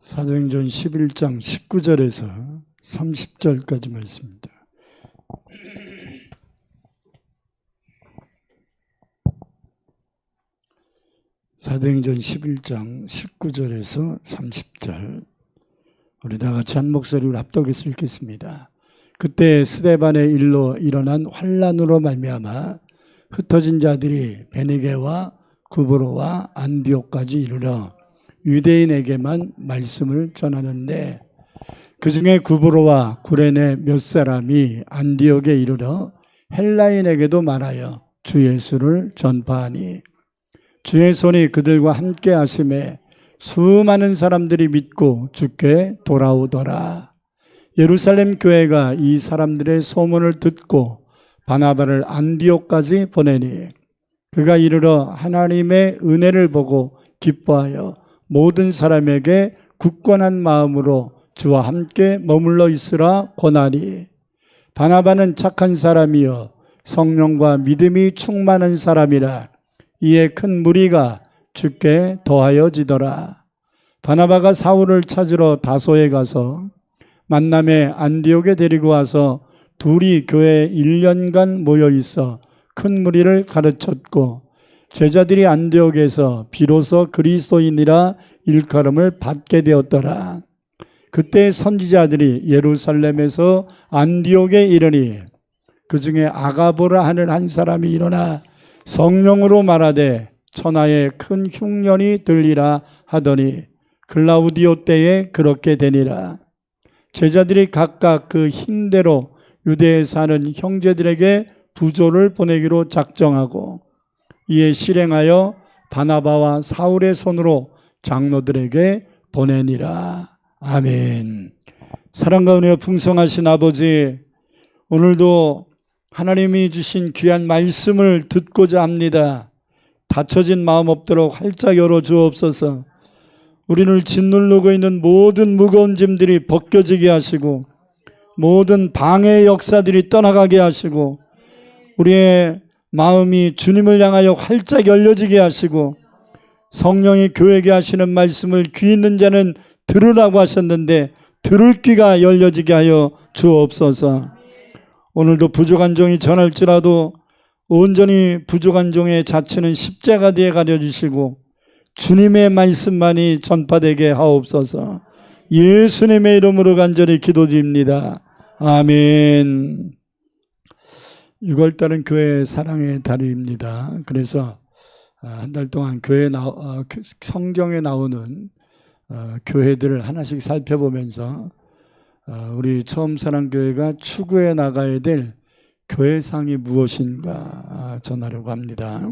사도행전 11장 19절에서 30절까지 말씀입니다. 사도행전 11장 19절에서 30절 우리 다 같이 한 목소리로 합독해서 읽겠습니다. 그때 스데반의 일로 일어난 환난으로 말미암아 흩어진 자들이 베니게와 구브로와 안디옥까지 이르러 유대인에게만 말씀을 전하는데 그 중에 구브로와 구레네 몇 사람이 안디옥에 이르러 헬라인에게도 말하여 주 예수를 전파하니 주의 손이 그들과 함께 하심에 수많은 사람들이 믿고 주께 돌아오더라. 예루살렘 교회가 이 사람들의 소문을 듣고 바나바를 안디옥까지 보내니 그가 이르러 하나님의 은혜를 보고 기뻐하여 모든 사람에게 굳건한 마음으로 주와 함께 머물러 있으라 권하니 바나바는 착한 사람이요 성령과 믿음이 충만한 사람이라 이에 큰 무리가 주께 더하여지더라. 바나바가 사울을 찾으러 다소에 가서 만남에 안디옥에 데리고 와서 둘이 교회에 1년간 모여 있어 큰 무리를 가르쳤고 제자들이 안디옥에서 비로소 그리스도인이라 일컬음을 받게 되었더라. 그때 선지자들이 예루살렘에서 안디옥에 이르니 그 중에 아가보라 하는 한 사람이 일어나 성령으로 말하되 천하에 큰 흉년이 들리라 하더니 글라우디오 때에 그렇게 되니라. 제자들이 각각 그 힘대로 유대에 사는 형제들에게 부조를 보내기로 작정하고 이에 실행하여 바나바와 사울의 손으로 장로들에게 보내니라. 아멘. 사랑과 은혜가 풍성하신 아버지, 오늘도 하나님이 주신 귀한 말씀을 듣고자 합니다. 닫혀진 마음 없도록 활짝 열어 주옵소서. 우리를 짓누르고 있는 모든 무거운 짐들이 벗겨지게 하시고 모든 방해의 역사들이 떠나가게 하시고 우리의 마음이 주님을 향하여 활짝 열려지게 하시고 성령이 교회에게 하시는 말씀을 귀 있는 자는 들으라고 하셨는데 들을 귀가 열려지게 하여 주옵소서. 오늘도 부족한 종이 전할지라도 온전히 부족한 종의 자체는 십자가대에 가려주시고 주님의 말씀만이 전파되게 하옵소서. 예수님의 이름으로 간절히 기도드립니다. 아멘. 6월달은 교회 사랑의 달입니다. 그래서 한 달 동안 성경에 나오는 교회들을 하나씩 살펴보면서 우리 처음사랑교회가 추구해 나가야 될 교회상이 무엇인가 전하려고 합니다.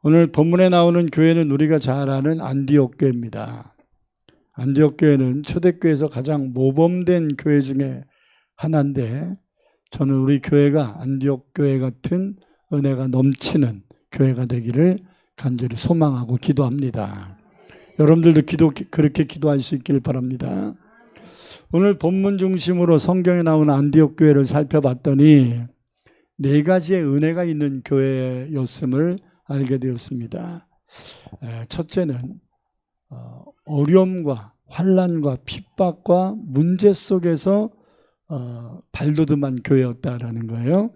오늘 본문에 나오는 교회는 우리가 잘 아는 안디옥 교회입니다. 안디옥 교회는 초대교회에서 가장 모범된 교회 중에 하나인데 저는 우리 교회가 안디옥 교회 같은 은혜가 넘치는 교회가 되기를 간절히 소망하고 기도합니다. 여러분들도 그렇게 기도할 수 있기를 바랍니다. 오늘 본문 중심으로 성경에 나오는 안디옥 교회를 살펴봤더니 4가지의 은혜가 있는 교회였음을 알게 되었습니다. 첫째는 어려움과 환난과 핍박과 문제 속에서 발돋움한 교회였다라는 거예요.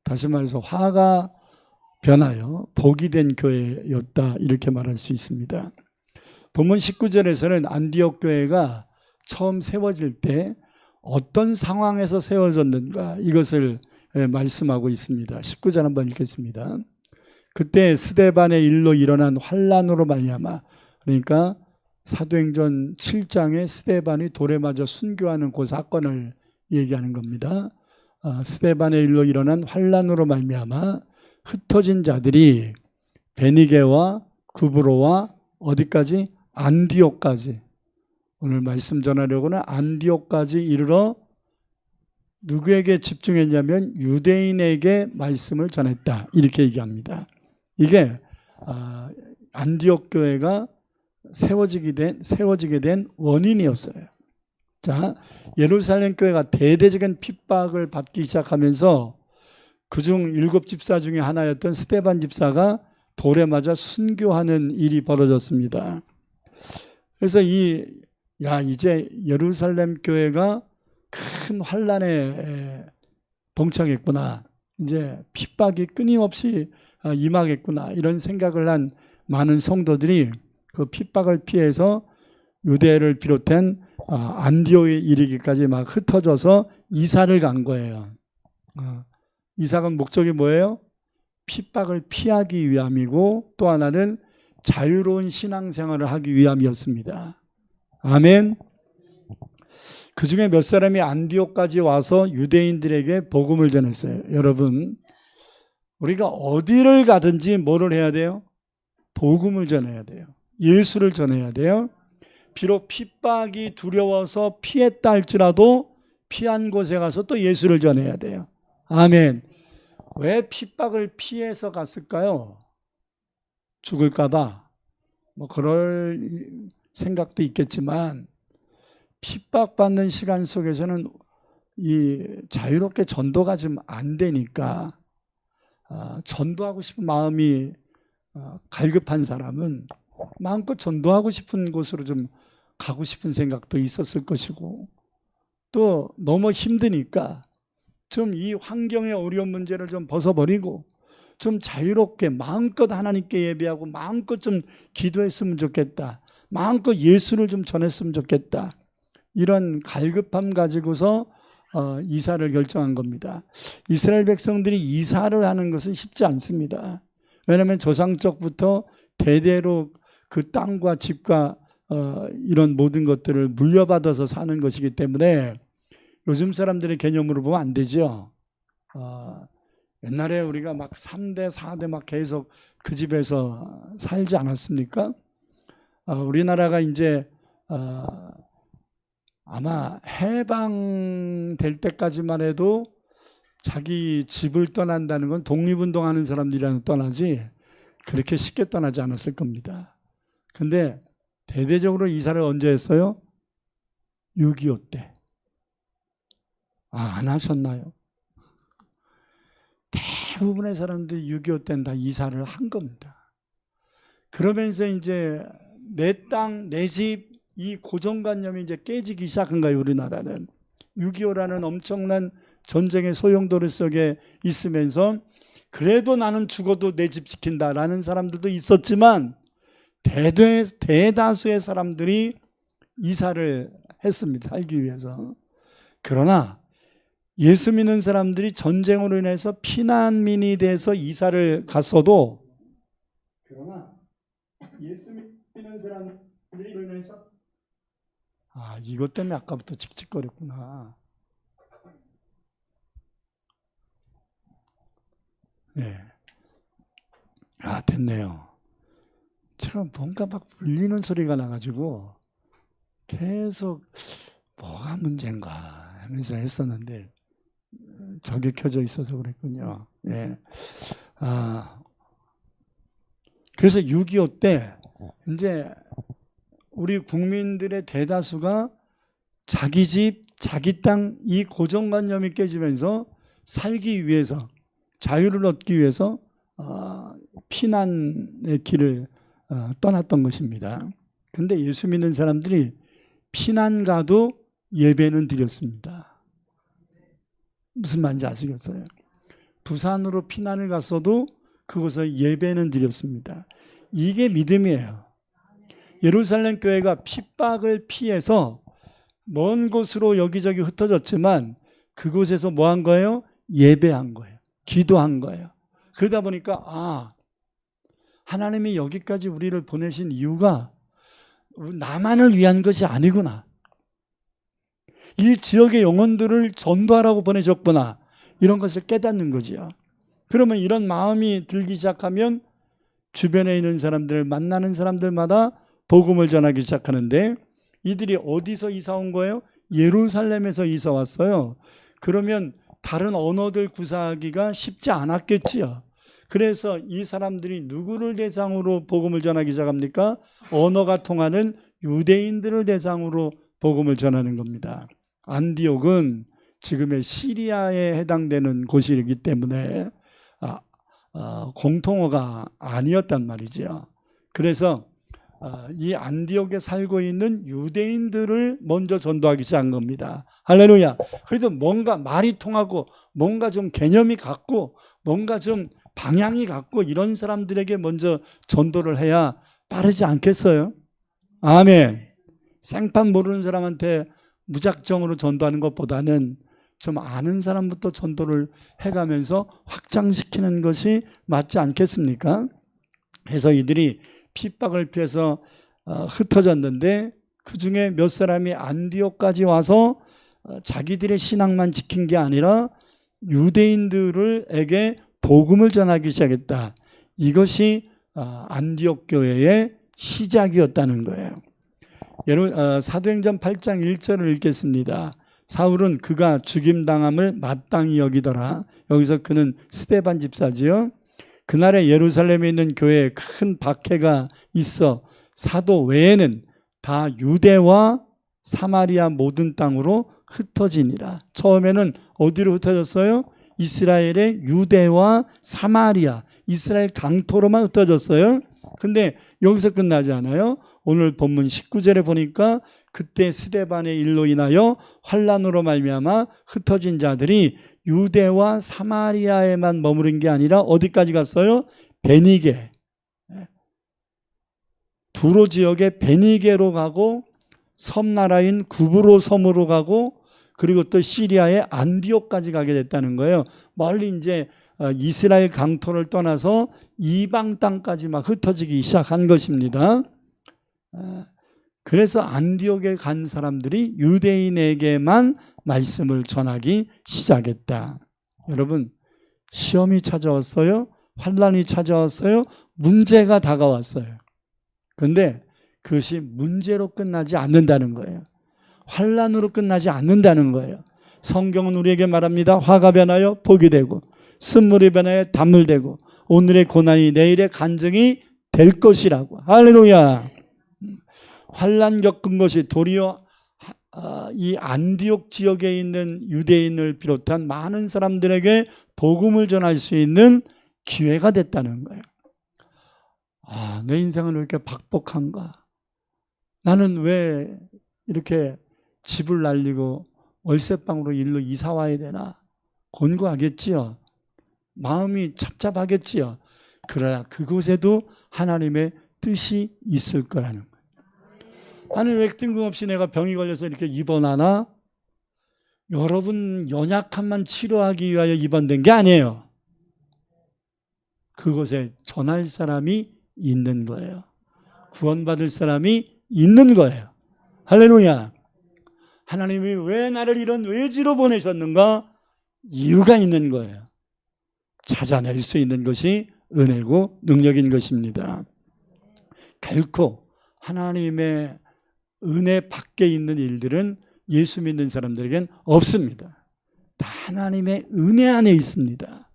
다시 말해서 화가 변하여 복이 된 교회였다 이렇게 말할 수 있습니다. 본문 19절에서는 안디옥 교회가 처음 세워질 때 어떤 상황에서 세워졌는가 이것을 말씀하고 있습니다. 19절 한번 읽겠습니다. 그때 스데반의 일로 일어난 환난으로 말미암아, 그러니까 사도행전 7장에 스데반이 돌에 맞아 순교하는 그 사건을 얘기하는 겁니다. 스데반의 일로 일어난 환난으로 말미암아 흩어진 자들이 베니게와 구브로와 어디까지? 안디옥까지. 오늘 말씀 전하려고는 안디옥까지 이르러 누구에게 집중했냐면 유대인에게 말씀을 전했다 이렇게 얘기합니다. 이게 안디옥 교회가 세워지게 된 원인이었어요. 자, 예루살렘 교회가 대대적인 핍박을 받기 시작하면서 그중 7집사 중에 하나였던 스데반 집사가 돌에 맞아 순교하는 일이 벌어졌습니다. 그래서 이 야, 이제 예루살렘 교회가 큰 환란에 봉착했구나. 이제 핍박이 끊임없이 임하겠구나. 이런 생각을 한 많은 성도들이 그 핍박을 피해서 유대를 비롯한 안디옥에 이르기까지 막 흩어져서 이사를 간 거예요. 이사 간 목적이 뭐예요? 핍박을 피하기 위함이고 또 하나는 자유로운 신앙생활을 하기 위함이었습니다. 아멘. 그 중에 몇 사람이 안디옥까지 와서 유대인들에게 복음을 전했어요. 여러분, 우리가 어디를 가든지 뭐를 해야 돼요? 복음을 전해야 돼요. 예수를 전해야 돼요. 비록 핍박이 두려워서 피했다 할지라도 피한 곳에 가서 또 예수를 전해야 돼요. 아멘. 왜 핍박을 피해서 갔을까요? 죽을까 봐. 그럴 생각도 있겠지만 핍박받는 시간 속에서는 이 자유롭게 전도가 좀 안 되니까 전도하고 싶은 마음이 갈급한 사람은 마음껏 전도하고 싶은 곳으로 좀 가고 싶은 생각도 있었을 것이고 또 너무 힘드니까 좀 이 환경의 어려운 문제를 좀 벗어버리고 좀 자유롭게 마음껏 하나님께 예배하고 마음껏 좀 기도했으면 좋겠다. 마음껏 예수를 좀 전했으면 좋겠다. 이런 갈급함 가지고서 이사를 결정한 겁니다. 이스라엘 백성들이 이사를 하는 것은 쉽지 않습니다. 왜냐하면 조상적부터 대대로 그 땅과 집과 이런 모든 것들을 물려받아서 사는 것이기 때문에 요즘 사람들의 개념으로 보면 안 되죠. 옛날에 우리가 막 3대, 4대 막 계속 그 집에서 살지 않았습니까? 우리나라가 이제 아마 해방될 때까지만 해도 자기 집을 떠난다는 건 독립운동하는 사람들이랑 떠나지 그렇게 쉽게 떠나지 않았을 겁니다. 근데 대대적으로 이사를 언제 했어요? 6.25 때. 안 하셨나요? 대부분의 사람들이 6.25 때는 다 이사를 한 겁니다. 그러면서 이제 내 땅, 내 집, 이 고정관념이 이제 깨지기 시작한 거예요, 우리나라는. 6.25라는 엄청난 전쟁의 소용돌이 속에 있으면서 그래도 나는 죽어도 내 집 지킨다라는 사람들도 있었지만 대다수의 사람들이 이사를 했습니다. 살기 위해서. 그러나 예수 믿는 사람들이 전쟁으로 인해서 피난민이 돼서 이사를 갔어도 그러나 예수 믿는 사람들이 인해서 이것 때문에 아까부터 칙칙거렸구나. 네. 됐네요. 제가 뭔가 막 울리는 소리가 나가지고 계속 뭐가 문제인가 하면서 했었는데 저게 켜져 있어서 그랬군요. 네. 그래서 6.25 때 이제 우리 국민들의 대다수가 자기 집, 자기 땅 이 고정관념이 깨지면서 살기 위해서 자유를 얻기 위해서 피난의 길을 떠났던 것입니다. 그런데 예수 믿는 사람들이 피난 가도 예배는 드렸습니다. 무슨 말인지 아시겠어요? 부산으로 피난을 갔어도 그곳에 예배는 드렸습니다. 이게 믿음이에요. 예루살렘 교회가 핍박을 피해서 먼 곳으로 여기저기 흩어졌지만 그곳에서 뭐 한 거예요? 예배한 거예요. 기도한 거예요. 그러다 보니까 하나님이 여기까지 우리를 보내신 이유가 나만을 위한 것이 아니구나. 이 지역의 영혼들을 전도하라고 보내셨구나. 이런 것을 깨닫는 거죠. 그러면 이런 마음이 들기 시작하면 주변에 있는 사람들을 만나는 사람들마다 복음을 전하기 시작하는데 이들이 어디서 이사 온 거예요? 예루살렘에서 이사 왔어요. 그러면 다른 언어들 구사하기가 쉽지 않았겠지요. 그래서 이 사람들이 누구를 대상으로 복음을 전하기 시작합니까? 언어가 통하는 유대인들을 대상으로 복음을 전하는 겁니다. 안디옥은 지금의 시리아에 해당되는 곳이기 때문에 공통어가 아니었단 말이죠. 그래서 이 안디옥에 살고 있는 유대인들을 먼저 전도하기 시작한 겁니다. 할렐루야. 그래도 뭔가 말이 통하고 뭔가 좀 개념이 같고 뭔가 좀 방향이 같고 이런 사람들에게 먼저 전도를 해야 빠르지 않겠어요? 아멘. 생판 모르는 사람한테 무작정으로 전도하는 것보다는 좀 아는 사람부터 전도를 해가면서 확장시키는 것이 맞지 않겠습니까? 그래서 이들이 핍박을 피해서 흩어졌는데 그 중에 몇 사람이 안디옥까지 와서 자기들의 신앙만 지킨 게 아니라 유대인들에게 복음을 전하기 시작했다. 이것이 안디옥 교회의 시작이었다는 거예요. 사도행전 8장 1절을 읽겠습니다. 사울은 그가 죽임당함을 마땅히 여기더라. 여기서 그는 스데반 집사지요. 그날에 예루살렘에 있는 교회에 큰 박해가 있어 사도 외에는 다 유대와 사마리아 모든 땅으로 흩어지니라. 처음에는 어디로 흩어졌어요? 이스라엘의 유대와 사마리아, 이스라엘 강토로만 흩어졌어요. 근데 여기서 끝나지 않아요. 오늘 본문 19절에 보니까 그때 스데반의 일로 인하여 환난으로 말미암아 흩어진 자들이 유대와 사마리아에만 머무른 게 아니라 어디까지 갔어요? 베니게, 두로 지역의 베니게로 가고 섬나라인 구브로 섬으로 가고 그리고 또 시리아의 안디옥까지 가게 됐다는 거예요. 멀리 이제 이스라엘 강토를 떠나서 이방 땅까지 막 흩어지기 시작한 것입니다. 그래서 안디옥에 간 사람들이 유대인에게만 말씀을 전하기 시작했다. 여러분, 시험이 찾아왔어요. 환난이 찾아왔어요. 문제가 다가왔어요. 그런데 그것이 문제로 끝나지 않는다는 거예요. 환난으로 끝나지 않는다는 거예요. 성경은 우리에게 말합니다. 화가 변하여 복이 되고 쓴물이 변하여 단물 되고 오늘의 고난이 내일의 간증이 될 것이라고. 할렐루야. 환난 겪은 것이 도리어 이 안디옥 지역에 있는 유대인을 비롯한 많은 사람들에게 복음을 전할 수 있는 기회가 됐다는 거예요. 내 인생은 왜 이렇게 박복한가? 나는 왜 이렇게 집을 날리고 월세방으로 일로 이사 와야 되나? 곤고하겠지요. 마음이 착잡하겠지요. 그러나 그곳에도 하나님의 뜻이 있을 거라는 거예요. 아니 왜 뜬금없이 내가 병이 걸려서 이렇게 입원하나? 여러분 연약함만 치료하기 위하여 입원된 게 아니에요. 그곳에 전할 사람이 있는 거예요. 구원받을 사람이 있는 거예요. 할렐루야. 하나님이 왜 나를 이런 외지로 보내셨는가? 이유가 있는 거예요. 찾아낼 수 있는 것이 은혜고 능력인 것입니다. 결코 하나님의 은혜 밖에 있는 일들은 예수 믿는 사람들에겐 없습니다. 다 하나님의 은혜 안에 있습니다.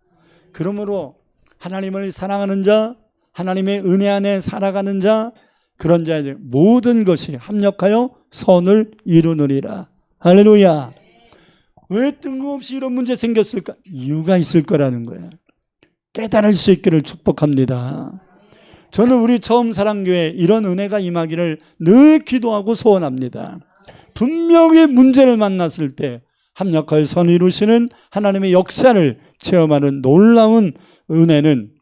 그러므로 하나님을 사랑하는 자, 하나님의 은혜 안에 살아가는 자, 그런 자들 모든 것이 합력하여 선을 이루느니라. 할렐루야. 왜 뜬금없이 이런 문제 생겼을까? 이유가 있을 거라는 거예요. 깨달을 수 있기를 축복합니다. 저는 우리 처음 사랑교회 이런 은혜가 임하기를 늘 기도하고 소원합니다. 분명히 문제를 만났을 때 합력하여 선을 이루시는 하나님의 역사를 체험하는 놀라운 은혜는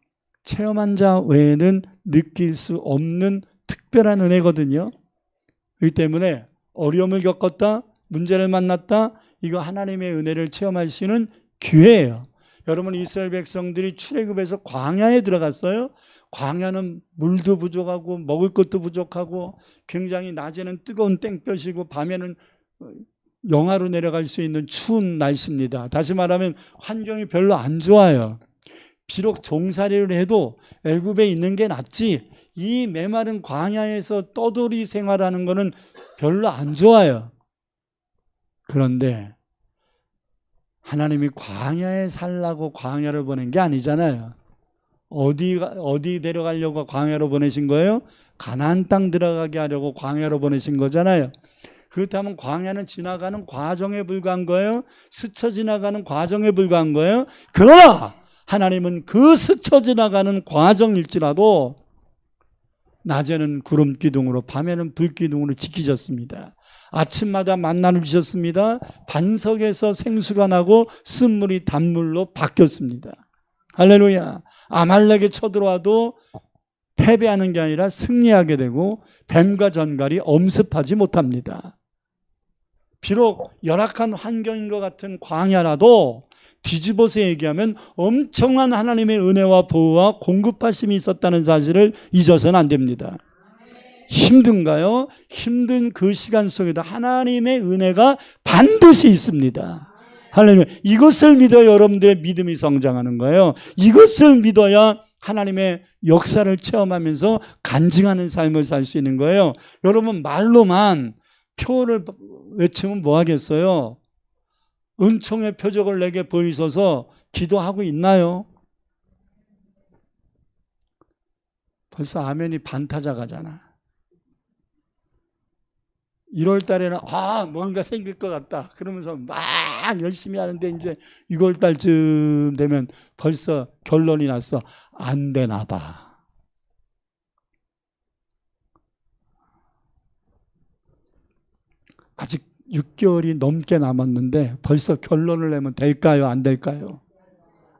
체험한 자 외에는 느낄 수 없는 특별한 은혜거든요. 그렇기 때문에 어려움을 겪었다, 문제를 만났다, 이거 하나님의 은혜를 체험할 수 있는 기회예요. 여러분 이스라엘 백성들이 출애굽에서 광야에 들어갔어요. 광야는 물도 부족하고 먹을 것도 부족하고 굉장히 낮에는 뜨거운 땡볕이고 밤에는 영하로 내려갈 수 있는 추운 날씨입니다. 다시 말하면 환경이 별로 안 좋아요. 비록 종살이를 해도 애굽에 있는 게 낫지 이 메마른 광야에서 떠돌이 생활하는 거는 별로 안 좋아요. 그런데 하나님이 광야에 살라고 광야를 보낸 게 아니잖아요. 어디 데려가려고 광야로 보내신 거예요? 가나안 땅 들어가게 하려고 광야로 보내신 거잖아요. 그렇다면 광야는 지나가는 과정에 불과한 거예요? 스쳐 지나가는 과정에 불과한 거예요? 그러나 하나님은 그 스쳐 지나가는 과정일지라도 낮에는 구름 기둥으로 밤에는 불 기둥으로 지키셨습니다. 아침마다 만나를 주셨습니다. 반석에서 생수가 나고 쓴물이 단물로 바뀌었습니다. 할렐루야. 아말렉에 쳐들어와도 패배하는 게 아니라 승리하게 되고 뱀과 전갈이 엄습하지 못합니다. 비록 열악한 환경인 것 같은 광야라도 뒤집어서 얘기하면 엄청난 하나님의 은혜와 보호와 공급하심이 있었다는 사실을 잊어서는 안 됩니다. 힘든가요? 힘든 그 시간 속에도 하나님의 은혜가 반드시 있습니다. 할렐루야. 이것을 믿어 여러분들의 믿음이 성장하는 거예요. 이것을 믿어야 하나님의 역사를 체험하면서 간증하는 삶을 살 수 있는 거예요. 여러분 말로만 표를 외치면 뭐 하겠어요? 은총의 표적을 내게 보이소서 기도하고 있나요? 벌써 아멘이 반타작 하잖아. 1월 달에는 뭔가 생길 것 같다 그러면서 막 열심히 하는데 이제 6월 달쯤 되면 벌써 결론이 났어. 안 되나 봐. 아직 6개월이 넘게 남았는데 벌써 결론을 내면 될까요? 안 될까요?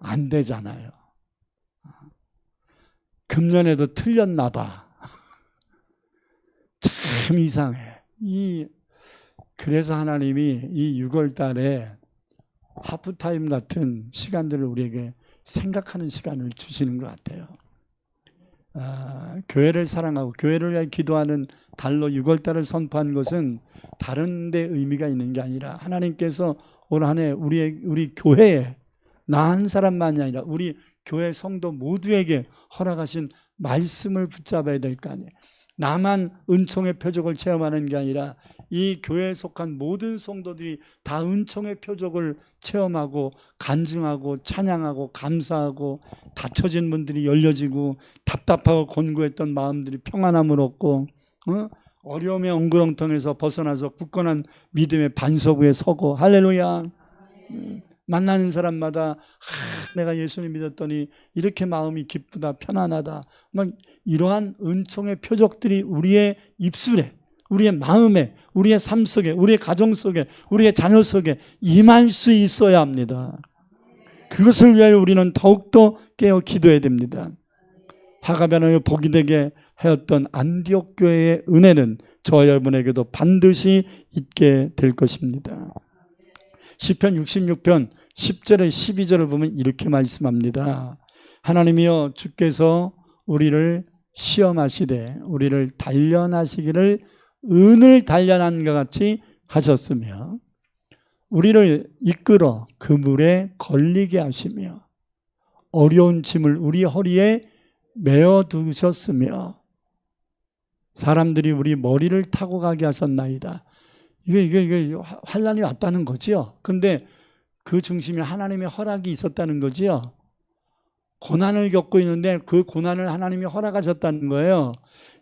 안 되잖아요. 금년에도 틀렸나 봐. 참 이상해. 그래서 하나님이 이 6월 달에 하프타임 같은 시간들을 우리에게 생각하는 시간을 주시는 것 같아요. 교회를 사랑하고 교회를 위해 기도하는 달로 6월 달을 선포한 것은 다른 데 의미가 있는 게 아니라 하나님께서 올 한 해 우리 교회에 나 한 사람만이 아니라 우리 교회 성도 모두에게 허락하신 말씀을 붙잡아야 될 거 아니에요. 나만 은총의 표적을 체험하는 게 아니라 이 교회에 속한 모든 성도들이 다 은총의 표적을 체험하고 간증하고 찬양하고 감사하고 닫혀진 문들이 열려지고 답답하고 곤고했던 마음들이 평안함을 얻고 어려움의 엉그렁텅에서 벗어나서 굳건한 믿음의 반석 위에 서고 할렐루야. 만나는 사람마다 내가 예수님 믿었더니 이렇게 마음이 기쁘다 편안하다 막 이러한 은총의 표적들이 우리의 입술에 우리의 마음에 우리의 삶 속에 우리의 가정 속에 우리의 자녀 속에 임할 수 있어야 합니다. 그것을 위하여 우리는 더욱더 깨어 기도해야 됩니다. 화가변화의 복이 되게 하였던 안디옥 교회의 은혜는 저와 여러분에게도 반드시 있게 될 것입니다. 시편 66편 10절에 12절을 보면 이렇게 말씀합니다. 하나님이여 주께서 우리를 시험하시되 우리를 단련하시기를 은을 단련한 것 같이 하셨으며 우리를 이끌어 그물에 걸리게 하시며 어려운 짐을 우리 허리에 메어 두셨으며 사람들이 우리 머리를 타고 가게 하셨나이다. 이게 환란이 왔다는 거지요. 그런데 그 중심에 하나님의 허락이 있었다는 거지요. 고난을 겪고 있는데 그 고난을 하나님이 허락하셨다는 거예요.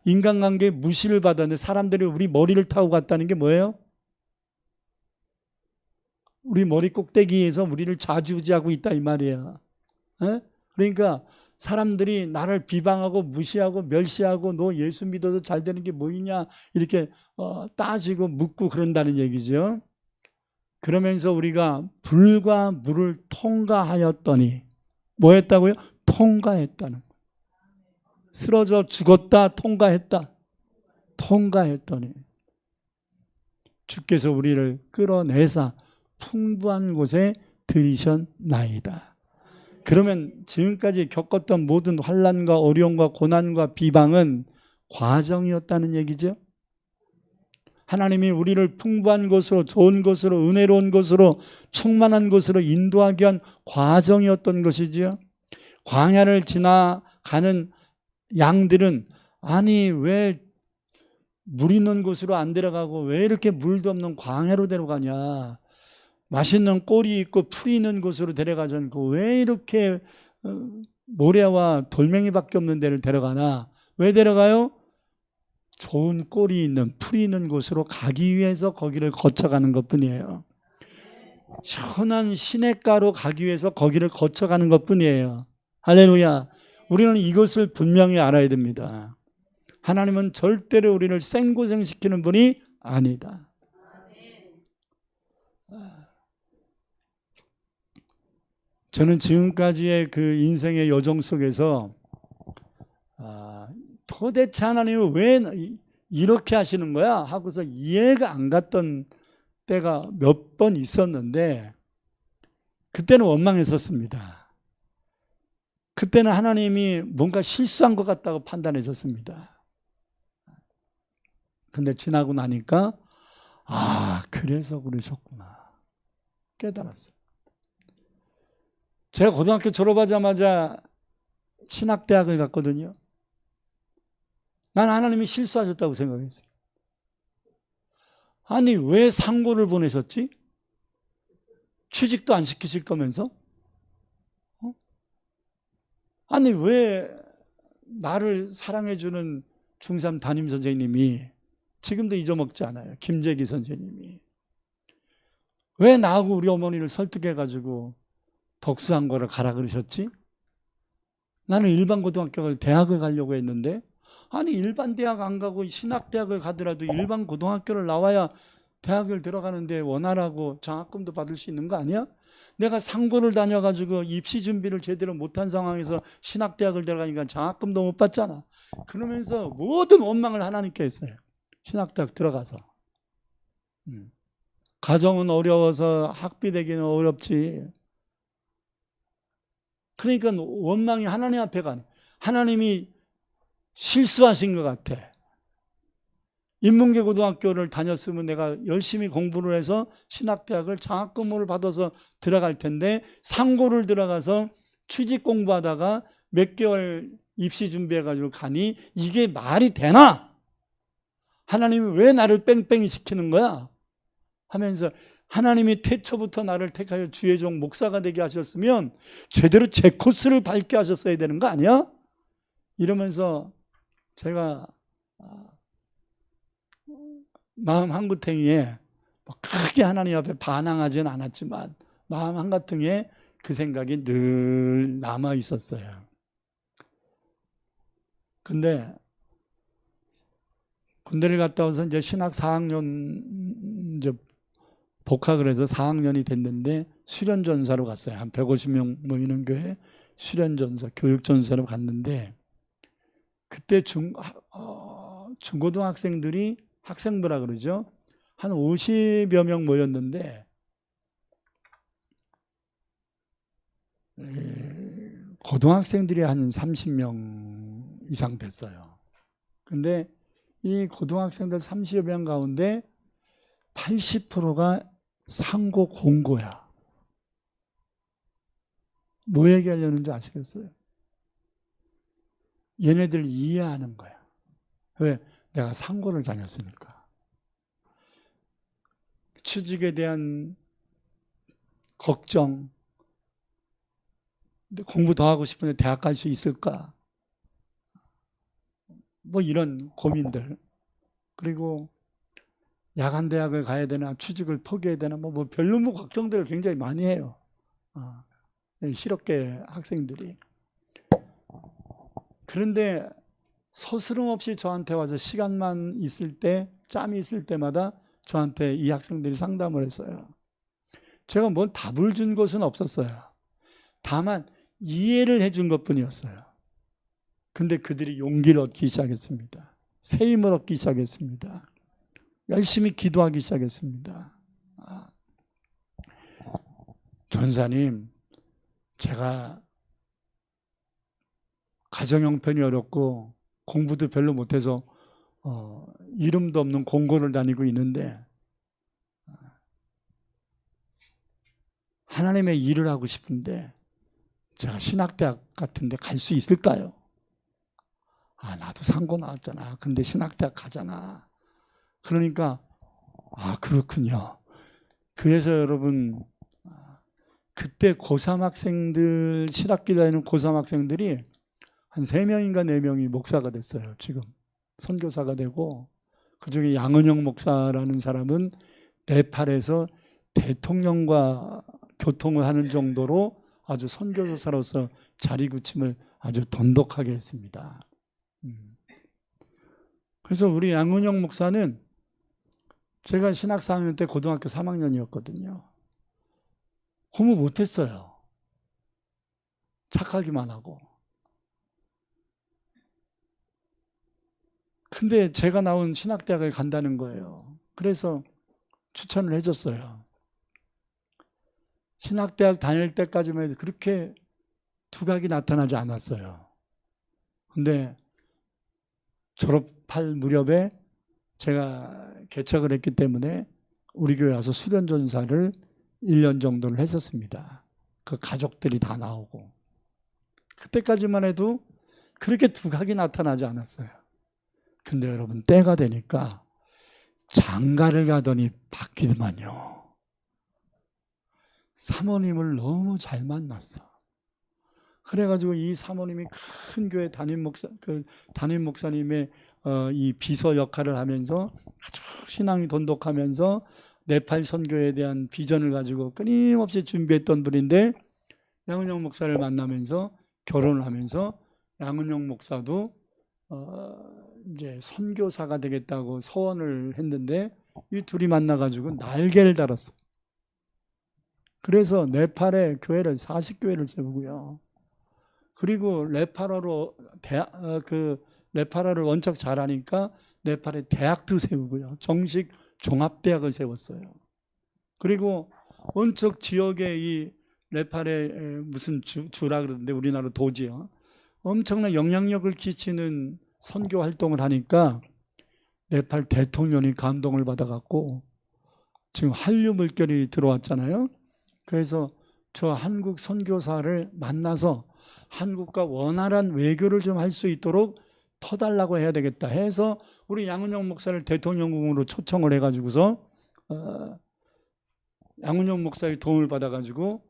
인간관계에 무시를 받았는데 사람들이 우리 머리를 타고 갔다는 게 뭐예요? 우리 머리 꼭대기에서 우리를 좌지우지하고 있다 이 말이에요. 그러니까 사람들이 나를 비방하고 무시하고 멸시하고 너 예수 믿어도 잘 되는 게 뭐이냐 이렇게 따지고 묻고 그런다는 얘기죠. 그러면서 우리가 불과 물을 통과하였더니 뭐 했다고요? 통과했다는. 쓰러져 죽었다 통과했다. 통과했더니 주께서 우리를 끌어내사 풍부한 곳에 들이셨나이다. 그러면 지금까지 겪었던 모든 환난과 어려움과 고난과 비방은 과정이었다는 얘기죠. 하나님이 우리를 풍부한 곳으로 좋은 곳으로 은혜로운 곳으로 충만한 곳으로 인도하기 위한 과정이었던 것이지요. 광야를 지나가는 양들은 아니 왜 물 있는 곳으로 안 데려가고 왜 이렇게 물도 없는 광야로 데려가냐. 맛있는 꼴이 있고 풀이 있는 곳으로 데려가지 않고 왜 이렇게 모래와 돌멩이밖에 없는 데를 데려가나. 왜 데려가요? 좋은 꼴이 있는 풀이 있는 곳으로 가기 위해서 거기를 거쳐가는 것뿐이에요. 시원한 시냇가로 가기 위해서 거기를 거쳐가는 것뿐이에요. 할렐루야. 우리는 이것을 분명히 알아야 됩니다. 하나님은 절대로 우리를 생고생시키는 분이 아니다. 저는 지금까지의 그 인생의 여정 속에서 도대체 하나님은 왜 이렇게 하시는 거야? 하고서 이해가 안 갔던 때가 몇 번 있었는데 그때는 원망했었습니다. 그때는 하나님이 뭔가 실수한 것 같다고 판단했었습니다. 근데 지나고 나니까 그래서 그러셨구나 깨달았어요. 제가 고등학교 졸업하자마자 신학대학을 갔거든요. 난 하나님이 실수하셨다고 생각했어요. 아니 왜 상고를 보내셨지? 취직도 안 시키실 거면서? 아니 왜 나를 사랑해주는 중3 담임 선생님이 지금도 잊어먹지 않아요. 김재기 선생님이 왜 나하고 우리 어머니를 설득해가지고 덕수한고를 가라 그러셨지? 나는 일반 고등학교 대학을 가려고 했는데 아니 일반 대학 안 가고 신학대학을 가더라도 일반 고등학교를 나와야 대학을 들어가는데 원하라고 장학금도 받을 수 있는 거 아니야? 내가 상고를 다녀가지고 입시 준비를 제대로 못한 상황에서 신학대학을 들어가니까 장학금도 못 받잖아. 그러면서 모든 원망을 하나님께 했어요. 신학대학 들어가서. 가정은 어려워서 학비 되기는 어렵지. 그러니까 원망이 하나님 앞에 가네. 하나님이 실수하신 것 같아. 인문계 고등학교를 다녔으면 내가 열심히 공부를 해서 신학대학을 장학금을 받아서 들어갈 텐데 상고를 들어가서 취직 공부하다가 몇 개월 입시 준비해가지고 가니 이게 말이 되나? 하나님이 왜 나를 뺑뺑이 시키는 거야? 하면서 하나님이 태초부터 나를 택하여 주의 종 목사가 되게 하셨으면 제대로 제 코스를 밟게 하셨어야 되는 거 아니야? 이러면서 제가 마음 한구탱이에 크게 하나님 앞에 반항하지는 않았지만 마음 한구탱이에 그 생각이 늘 남아 있었어요. 근데 군대를 갔다 와서 이제 신학 4학년 이제 복학을 해서 4학년이 됐는데 수련전사로 갔어요. 한 150명 모이는 교회 수련전사, 교육전사로 갔는데 그때 중고등학생들이 학생부라 그러죠. 한 50여 명 모였는데 고등학생들이 한 30명 이상 됐어요. 근데 이 고등학생들 30여 명 가운데 80%가 상고 공고야. 뭐 얘기하려는지 아시겠어요? 얘네들 이해하는 거야. 왜? 내가 상고를 다녔으니까. 취직에 대한 걱정, 공부 더 하고 싶은데 대학 갈 수 있을까? 뭐 이런 고민들. 그리고 야간 대학을 가야 되나 취직을 포기해야 되나 뭐 별로 걱정들을 굉장히 많이 해요. 실업계 학생들이. 그런데 서스름 없이 저한테 와서 시간만 있을 때, 짬이 있을 때마다 저한테 이 학생들이 상담을 했어요. 제가 뭘 답을 준 것은 없었어요. 다만 이해를 해준 것뿐이었어요. 근데 그들이 용기를 얻기 시작했습니다. 새 힘을 얻기 시작했습니다. 열심히 기도하기 시작했습니다. 전사님, 제가 가정 형편이 어렵고 공부도 별로 못해서 이름도 없는 공고를 다니고 있는데 하나님의 일을 하고 싶은데 제가 신학대학 같은 데 갈 수 있을까요? 나도 상고 나왔잖아. 근데 신학대학 가잖아. 그러니까 그렇군요. 그래서 여러분 그때 고3 학생들 신학기 다니는 고3 학생들이 한 3명인가 4명이 목사가 됐어요. 지금 선교사가 되고 그중에 양은영 목사라는 사람은 네팔에서 대통령과 교통을 하는 정도로 아주 선교사로서 자리구침을 아주 돈독하게 했습니다. 그래서 우리 양은영 목사는 제가 신학 4학년 때 고등학교 3학년이었거든요. 공부 못했어요. 착하기만 하고. 근데 제가 나온 신학대학을 간다는 거예요. 그래서 추천을 해줬어요. 신학대학 다닐 때까지만 해도 그렇게 두각이 나타나지 않았어요. 근데 졸업할 무렵에 제가 개척을 했기 때문에 우리 교회 와서 수련전사를 1년 정도를 했었습니다. 그 가족들이 다 나오고. 그때까지만 해도 그렇게 두각이 나타나지 않았어요. 근데 여러분, 때가 되니까 장가를 가더니 바뀌더만요. 사모님을 너무 잘 만났어. 그래가지고 이 사모님이 큰 교회 담임 목사님의 이 비서 역할을 하면서 아주 신앙이 돈독하면서 네팔 선교에 대한 비전을 가지고 끊임없이 준비했던 분인데, 양은영 목사를 만나면서 결혼을 하면서 양은영 목사도 이제 선교사가 되겠다고 서원을 했는데, 이 둘이 만나가지고 날개를 달았어. 그래서 네팔에 교회를 40교회를 세우고요. 그리고 네팔어를 원척 잘하니까 네팔에 대학도 세우고요. 정식 종합대학을 세웠어요. 그리고 원척 지역에 이 네팔에 무슨 주라 그러는데 우리나라 도지요. 엄청난 영향력을 끼치는 선교 활동을 하니까 네팔 대통령이 감동을 받아갖고 지금 한류 물결이 들어왔잖아요. 그래서 저 한국 선교사를 만나서 한국과 원활한 외교를 좀 할 수 있도록 터달라고 해야 되겠다 해서 우리 양은영 목사를 대통령궁으로 초청을 해가지고서 양은영 목사의 도움을 받아가지고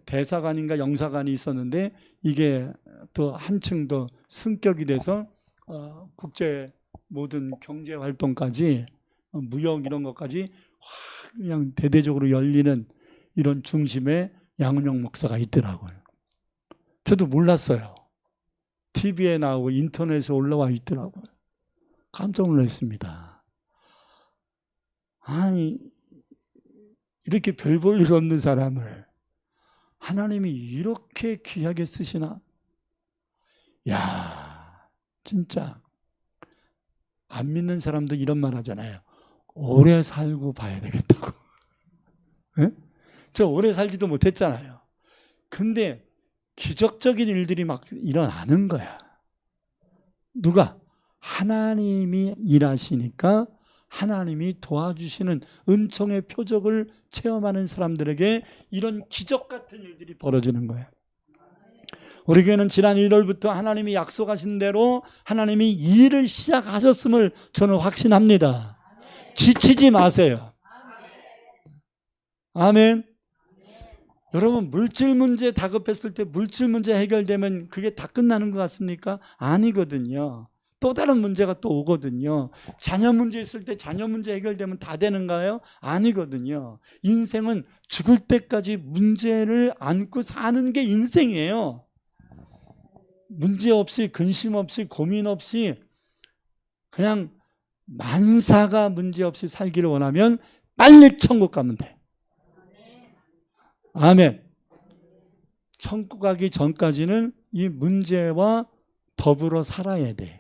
대사관인가 영사관이 있었는데, 이게 더 한층 더 승격이 돼서 국제 모든 경제 활동까지 무역 이런 것까지 확 그냥 대대적으로 열리는 이런 중심에 양은영 목사가 있더라고요. 저도 몰랐어요. TV에 나오고 인터넷에 올라와 있더라고요. 깜짝 놀랐습니다. 아니, 이렇게 별 볼 일 없는 사람을 하나님이 이렇게 귀하게 쓰시나? 야, 진짜 안 믿는 사람도 이런 말 하잖아요. 오래 살고 봐야 되겠다고. 네? 저 오래 살지도 못했잖아요. 근데 기적적인 일들이 막 일어나는 거야. 누가? 하나님이 일하시니까 하나님이 도와주시는 은총의 표적을 체험하는 사람들에게 이런 기적 같은 일들이 벌어지는 거예요. 우리 교회는 지난 1월부터 하나님이 약속하신 대로 하나님이 일을 시작하셨음을 저는 확신합니다. 지치지 마세요. 아멘. 여러분, 물질 문제 다급했을 때 물질 문제 해결되면 그게 다 끝나는 것 같습니까? 아니거든요. 또 다른 문제가 또 오거든요. 자녀 문제 있을 때 자녀 문제 해결되면 다 되는가요? 아니거든요. 인생은 죽을 때까지 문제를 안고 사는 게 인생이에요. 문제 없이, 근심 없이, 고민 없이 그냥 만사가 문제 없이 살기를 원하면 빨리 천국 가면 돼. 아멘. 천국 가기 전까지는 이 문제와 더불어 살아야 돼.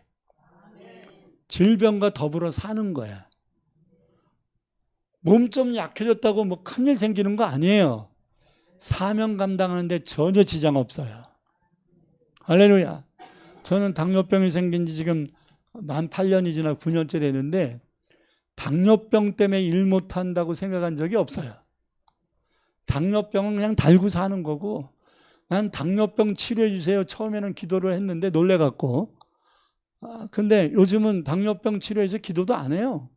질병과 더불어 사는 거야. 몸 좀 약해졌다고 뭐 큰일 생기는 거 아니에요. 사명 감당하는데 전혀 지장 없어요. 할렐루야. 저는 당뇨병이 생긴 지 지금 만 8년이 지나 9년째 되는데 당뇨병 때문에 일 못한다고 생각한 적이 없어요. 당뇨병은 그냥 달고 사는 거고, 난 당뇨병 치료해 주세요 처음에는 기도를 했는데 놀래갖고, 근데 요즘은 당뇨병 치료해서 기도도 안 해요.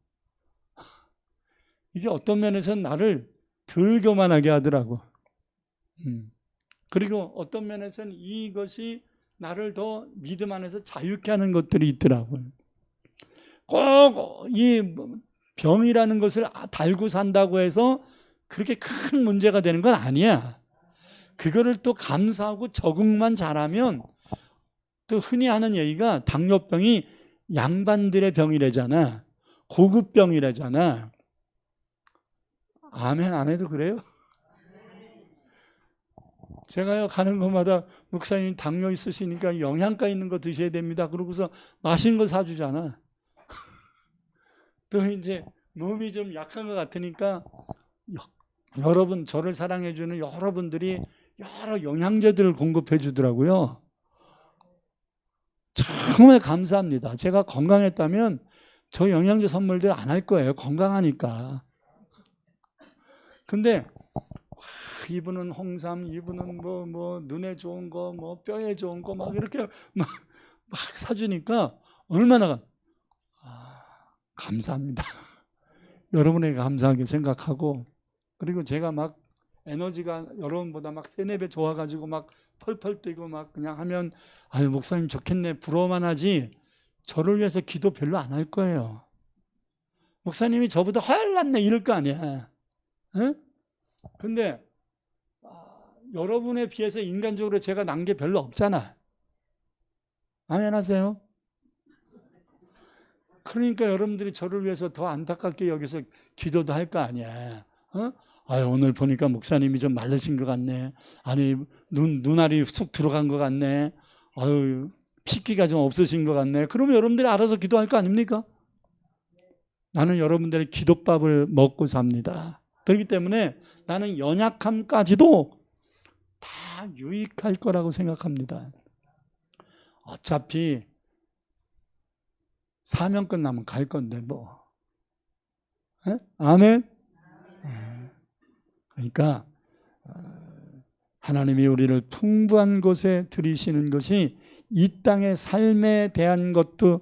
이게 어떤 면에서는 나를 덜 교만하게 하더라고. 그리고 어떤 면에서는 이것이 나를 더 믿음 안에서 자유케 하는 것들이 있더라고요. 꼭 이 병이라는 것을 달고 산다고 해서 그렇게 큰 문제가 되는 건 아니야. 그거를 또 감사하고 적응만 잘하면, 또 흔히 하는 얘기가 당뇨병이 양반들의 병이래잖아. 고급 병이래잖아. 아멘 안 해도 그래요? 제가요 가는 곳마다 목사님 당뇨 있으시니까 영양가 있는 거 드셔야 됩니다. 그러고서 맛있는 거 사주잖아. 또 이제 몸이 좀 약한 것 같으니까 여러분 저를 사랑해 주는 여러분들이 여러 영양제들을 공급해 주더라고요. 정말 감사합니다. 제가 건강했다면 저 영양제 선물들 안 할 거예요. 건강하니까. 근데 이분은 홍삼, 이분은 뭐 눈에 좋은 거, 뭐 뼈에 좋은 거 막 이렇게 막 사주니까 얼마나 감사합니다. 여러분에게 감사하게 생각하고, 그리고 제가 막 에너지가 여러분보다 막 3-4배 좋아가지고 막 펄펄 뛰고 막 그냥 하면 아유 목사님 좋겠네 부러워만 하지 저를 위해서 기도 별로 안 할 거예요. 목사님이 저보다 화났네 이럴 거 아니야. 에? 근데 여러분에 비해서 인간적으로 제가 난 게 별로 없잖아. 아멘 하세요? 그러니까 여러분들이 저를 위해서 더 안타깝게 여기서 기도도 할 거 아니야. 아유, 오늘 보니까 목사님이 좀 마르신 것 같네. 아니, 눈알이 쑥 들어간 것 같네. 아유, 핏기가 좀 없으신 것 같네. 그러면 여러분들이 알아서 기도할 거 아닙니까? 나는 여러분들의 기도밥을 먹고 삽니다. 그렇기 때문에 나는 연약함까지도 다 유익할 거라고 생각합니다. 어차피 사명 끝나면 갈 건데 뭐. 에? 아멘? 그러니까 하나님이 우리를 풍부한 곳에 들이시는 것이 이 땅의 삶에 대한 것도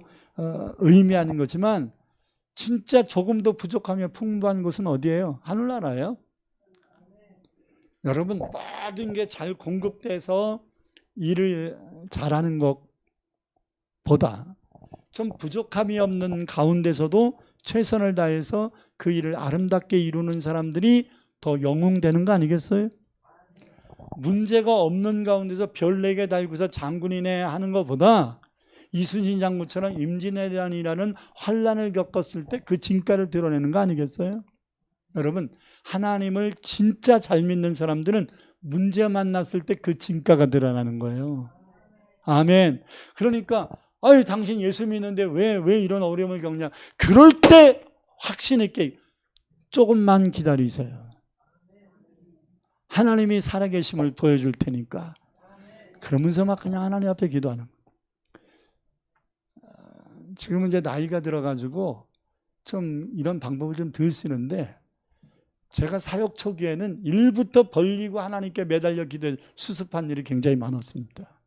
의미하는 거지만 진짜 조금 더 부족하며 풍부한 곳은 어디예요? 하늘나라예요. 여러분 모든 게 잘 공급돼서 일을 잘하는 것보다 좀 부족함이 없는 가운데서도 최선을 다해서 그 일을 아름답게 이루는 사람들이 더 영웅되는 거 아니겠어요? 문제가 없는 가운데서 별 4개 달고서 장군이네 하는 것보다 이순신 장군처럼 임진왜란이라는 환란을 겪었을 때 그 진가를 드러내는 거 아니겠어요? 여러분 하나님을 진짜 잘 믿는 사람들은 문제 만났을 때 그 진가가 드러나는 거예요. 아멘. 그러니까 아유 당신 예수 믿는데 왜 이런 어려움을 겪냐. 그럴 때 확신 있게 조금만 기다리세요. 하나님이 살아계심을 보여줄 테니까. 그러면서 막 그냥 하나님 앞에 기도하는 거예요. 지금은 이제 나이가 들어가지고 좀 이런 방법을 좀 덜 쓰는데 제가 사역 초기에는 일부터 벌리고 하나님께 매달려 기도해 수습한 일이 굉장히 많았습니다.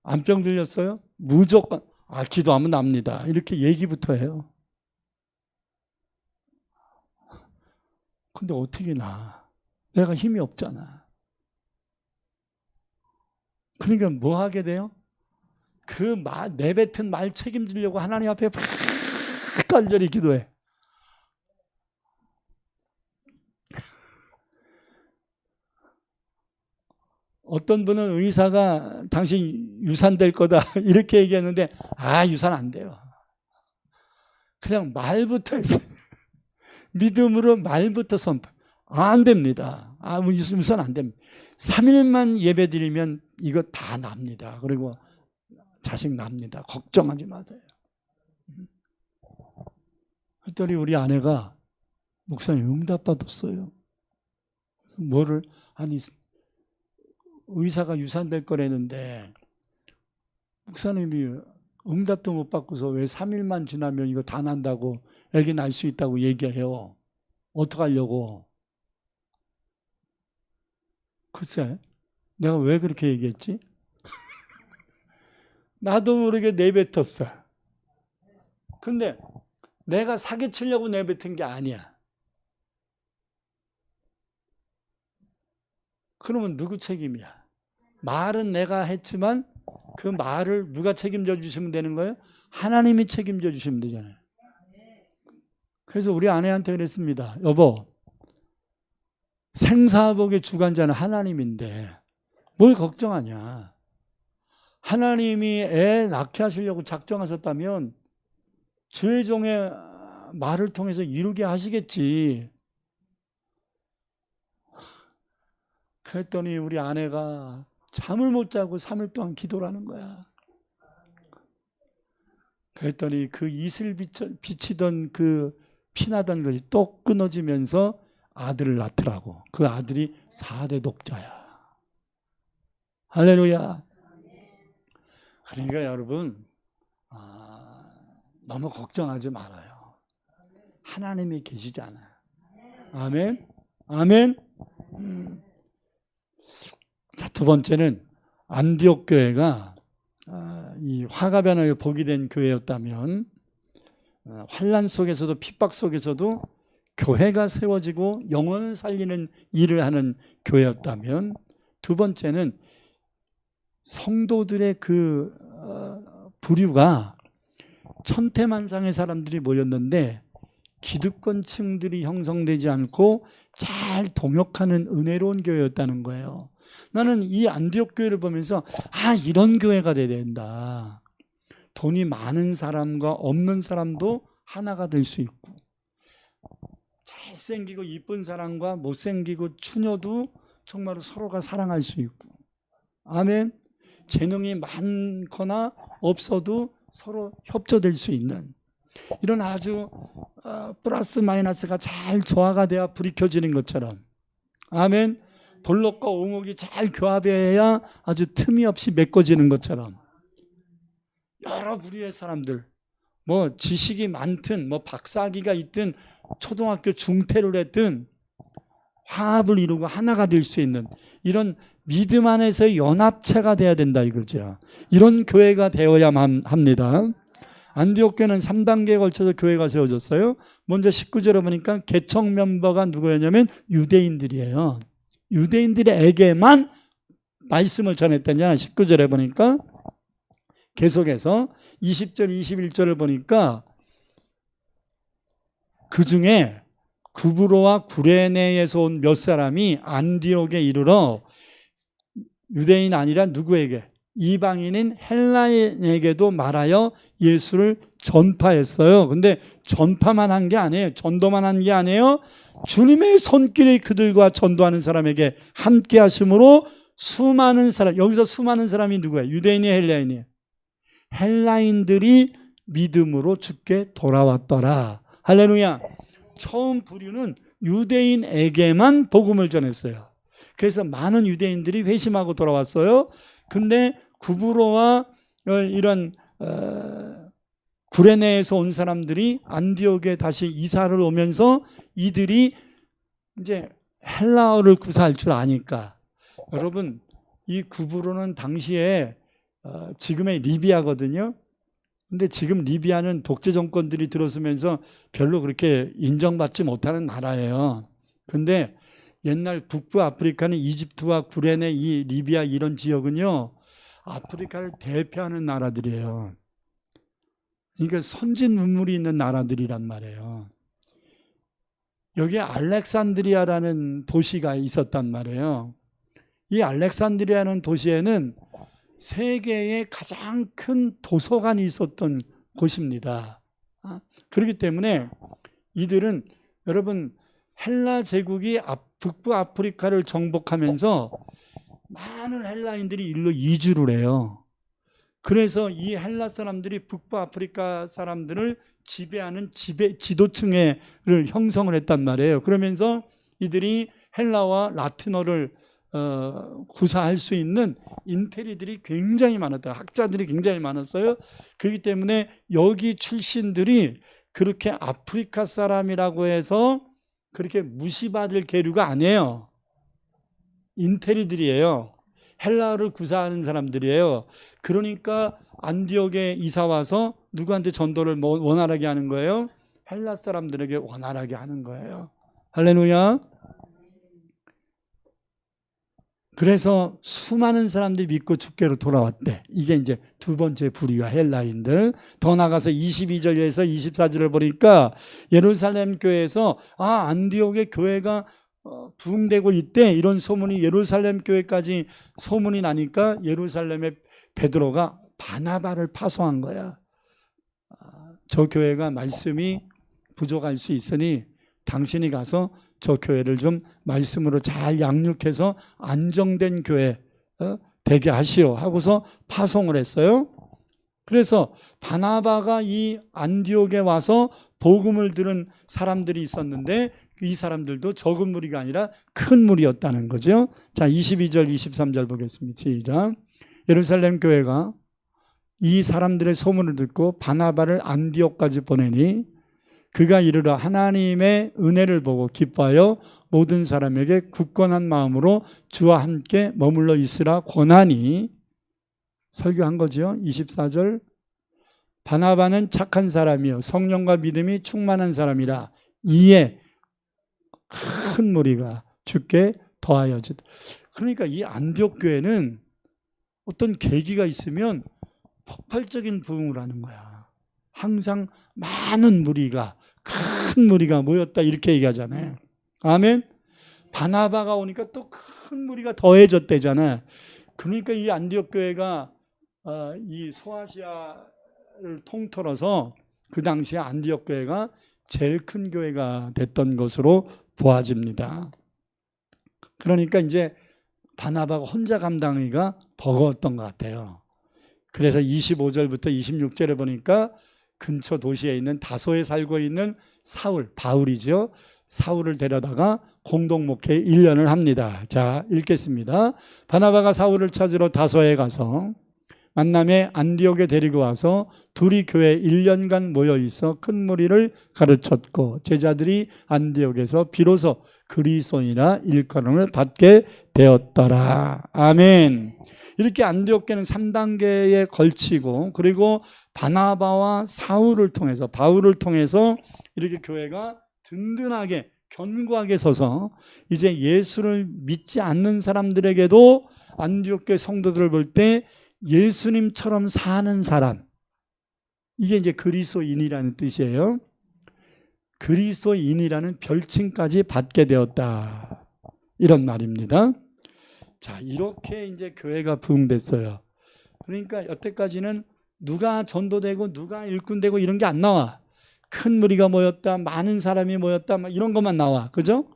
암병 들렸어요? 무조건 기도하면 납니다. 이렇게 얘기부터 해요. 근데 어떻게 나? 내가 힘이 없잖아. 그러니까 뭐 하게 돼요? 그 내뱉은 말 책임지려고 하나님 앞에 막 간절히 기도해. 어떤 분은 의사가 당신 유산될 거다 이렇게 얘기했는데 유산 안 돼요. 그냥 말부터 했어요. 믿음으로 말부터 선포. 안 됩니다. 유산 안 됩니다. 3일만 예배 드리면 이거 다 납니다. 그리고 자식 납니다. 걱정하지 마세요. 그랬더니 우리 아내가 목사님 응답받았어요. 뭐를? 아니 의사가 유산될 거라는데 목사님이 응답도 못 받고서 왜 3일만 지나면 이거 다 난다고 애기 날 수 있다고 얘기해요. 어떡하려고. 글쎄 내가 왜 그렇게 얘기했지? 나도 모르게 내뱉었어. 근데 내가 사기치려고 내뱉은 게 아니야. 그러면 누구 책임이야? 말은 내가 했지만 그 말을 누가 책임져 주시면 되는 거예요? 하나님이 책임져 주시면 되잖아요. 그래서 우리 아내한테 그랬습니다. 여보, 생사복의 주관자는 하나님인데 뭘 걱정하냐. 하나님이 애 낳게 하시려고 작정하셨다면 주의 종의 말을 통해서 이루게 하시겠지. 그랬더니 우리 아내가 잠을 못 자고 3일 동안 기도를 하는 거야. 그랬더니 그 이슬 비치던 그 피나던 것이 또 끊어지면서 아들을 낳더라고. 그 아들이 4대 독자야. 할렐루야. 그러니까 여러분, 너무 걱정하지 말아요. 하나님이 계시잖아요. 아멘. 아멘. 자, 두 번째는 안디옥 교회가 이 화가 변화에 복이 된 교회였다면, 환난 속에서도 핍박 속에서도 교회가 세워지고 영혼을 살리는 일을 하는 교회였다면, 두 번째는 성도들의 그 부류가 천태만상의 사람들이 모였는데 기득권층들이 형성되지 않고 잘 동역하는 은혜로운 교회였다는 거예요. 나는 이 안디옥 교회를 보면서 이런 교회가 돼야 된다. 돈이 많은 사람과 없는 사람도 하나가 될 수 있고, 잘생기고 이쁜 사람과 못생기고 추녀도 정말로 서로가 사랑할 수 있고, 아멘. 재능이 많거나 없어도 서로 협조될 수 있는 이런 아주 플러스 마이너스가 잘 조화가 되어 불이 켜지는 것처럼, 아멘. 볼록과 옹옥이 잘 교합해야 아주 틈이 없이 메꿔지는 것처럼, 여러 부류의 사람들, 뭐 지식이 많든 뭐 박사학위가 있든 초등학교 중퇴를 했든 화합을 이루고 하나가 될 수 있는 이런 믿음 안에서 연합체가 돼야 된다 이거죠. 이런 교회가 되어야만 합니다. 안디옥 교회는 3단계에 걸쳐서 교회가 세워졌어요. 먼저 19절에 보니까 개척 멤버가 누구였냐면 유대인들이에요. 유대인들에게만 말씀을 전했다냐. 19절에 보니까 계속해서 20절 21절을 보니까 그 중에 구브로와 구레네에서 온 몇 사람이 안디옥에 이르러 유대인 아니라 누구에게? 이방인인 헬라인에게도 말하여 예수를 전파했어요. 근데 전파만 한 게 아니에요. 전도만 한 게 아니에요. 주님의 손길이 그들과 전도하는 사람에게 함께 하심으로 수많은 사람, 여기서 수많은 사람이 누구예요? 유대인이 헬라인이에요. 헬라인들이 믿음으로 주께 돌아왔더라. 할렐루야. 처음 부류는 유대인에게만 복음을 전했어요. 그래서 많은 유대인들이 회심하고 돌아왔어요. 근데 구브로와 이런 구레네에서 온 사람들이 안디옥에 다시 이사를 오면서 이들이 이제 헬라어를 구사할 줄 아니까, 여러분 이 구브로는 당시에 지금의 리비아거든요. 근데 지금 리비아는 독재 정권들이 들어서면서 별로 그렇게 인정받지 못하는 나라예요. 근데 옛날 북부 아프리카는 이집트와 구레네, 이 리비아 이런 지역은요, 아프리카를 대표하는 나라들이에요. 그러니까 선진 문물이 있는 나라들이란 말이에요. 여기에 알렉산드리아라는 도시가 있었단 말이에요. 이 알렉산드리아라는 도시에는 세계의 가장 큰 도서관이 있었던 곳입니다. 그렇기 때문에 이들은, 여러분 헬라 제국이 북부 아프리카를 정복하면서 많은 헬라인들이 일로 이주를 해요. 그래서 이 헬라 사람들이 북부 아프리카 사람들을 지배하는 지도층을 형성을 했단 말이에요. 그러면서 이들이 헬라와 라틴어를 구사할 수 있는 인테리들이 굉장히 많았다. 학자들이 굉장히 많았어요. 그렇기 때문에 여기 출신들이 그렇게 아프리카 사람이라고 해서 그렇게 무시받을 계류가 아니에요. 인테리들이에요. 헬라어를 구사하는 사람들이에요. 그러니까 안디옥에 이사 와서 누구한테 전도를 원활하게 하는 거예요? 헬라 사람들에게 원활하게 하는 거예요. 할렐루야. 그래서 수많은 사람들이 믿고 주께로 돌아왔대. 이게 이제 두 번째 부류가 헬라인들. 더 나가서 22절에서 24절을 보니까 예루살렘 교회에서 안디옥의 교회가 부흥되고 있대, 이런 소문이 예루살렘 교회까지 소문이 나니까 예루살렘에 베드로가 바나바를 파송한 거야. 저 교회가 말씀이 부족할 수 있으니 당신이 가서 저 교회를 좀 말씀으로 잘 양육해서 안정된 교회 되게 하시오 하고서 파송을 했어요. 그래서 바나바가 이 안디옥에 와서 복음을 들은 사람들이 있었는데 이 사람들도 적은 무리가 아니라 큰 무리였다는 거죠. 자, 22절 23절 보겠습니다. 시작. 예루살렘 교회가 이 사람들의 소문을 듣고 바나바를 안디옥까지 보내니 그가 이르러 하나님의 은혜를 보고 기뻐하여 모든 사람에게 굳건한 마음으로 주와 함께 머물러 있으라 권하니, 설교한 거죠. 24절. 바나바는 착한 사람이요 성령과 믿음이 충만한 사람이라 이에 큰 무리가 주께 더하여 주다. 그러니까 이 안디옥 교회는 어떤 계기가 있으면 폭발적인 부흥을 하는 거야. 항상 많은 무리가, 큰 무리가 모였다 이렇게 얘기하잖아요. 아멘. 바나바가 오니까 또 큰 무리가 더해졌대잖아요. 그러니까 이 안디옥 교회가 이 소아시아를 통틀어서 그 당시에 안디옥 교회가 제일 큰 교회가 됐던 것으로 보아집니다. 그러니까 이제 바나바가 혼자 감당하기가 버거웠던 것 같아요. 그래서 25절부터 26절에 보니까 근처 도시에 있는 다소에 살고 있는 사울, 바울이죠. 사울을 데려다가 공동목회 1년을 합니다. 자, 읽겠습니다. 바나바가 사울을 찾으러 다소에 가서 만남에 안디옥에 데리고 와서 둘이 교회에 1년간 모여 있어 큰 무리를 가르쳤고 제자들이 안디옥에서 비로소 그리스도인이라 일컬음을 받게 되었더라. 아멘. 이렇게 안디옥교는 3단계에 걸치고 그리고 바나바와 사울을 통해서 바울을 통해서 이렇게 교회가 든든하게 견고하게 서서 이제 예수를 믿지 않는 사람들에게도 안디옥교회 성도들을 볼 때 예수님처럼 사는 사람, 이게 이제 그리스도인이라는 뜻이에요. 그리스도인이라는 별칭까지 받게 되었다, 이런 말입니다. 자, 이렇게 이제 교회가 부흥됐어요. 그러니까 여태까지는 누가 전도되고 누가 일꾼되고 이런 게 안 나와. 큰 무리가 모였다, 많은 사람이 모였다, 막 이런 것만 나와. 그죠?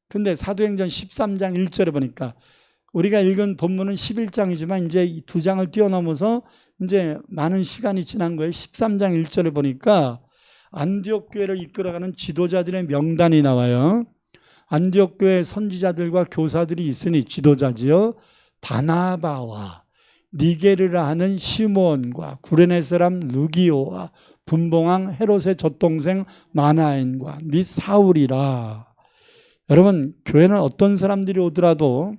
근데 사도행전 13장 1절에 보니까 우리가 읽은 본문은 11장이지만 이제 두 장을 뛰어넘어서 이제 많은 시간이 지난 거예요. 13장 1절에 보니까 안디옥 교회를 이끌어가는 지도자들의 명단이 나와요. 안디옥 교회 선지자들과 교사들이 있으니 지도자지요. 바나바와 니게르라 하는 시므온과 구레네 사람 루기오와 분봉왕 헤롯의 젖동생 마나엔과 및 사울이라. 여러분, 교회는 어떤 사람들이 오더라도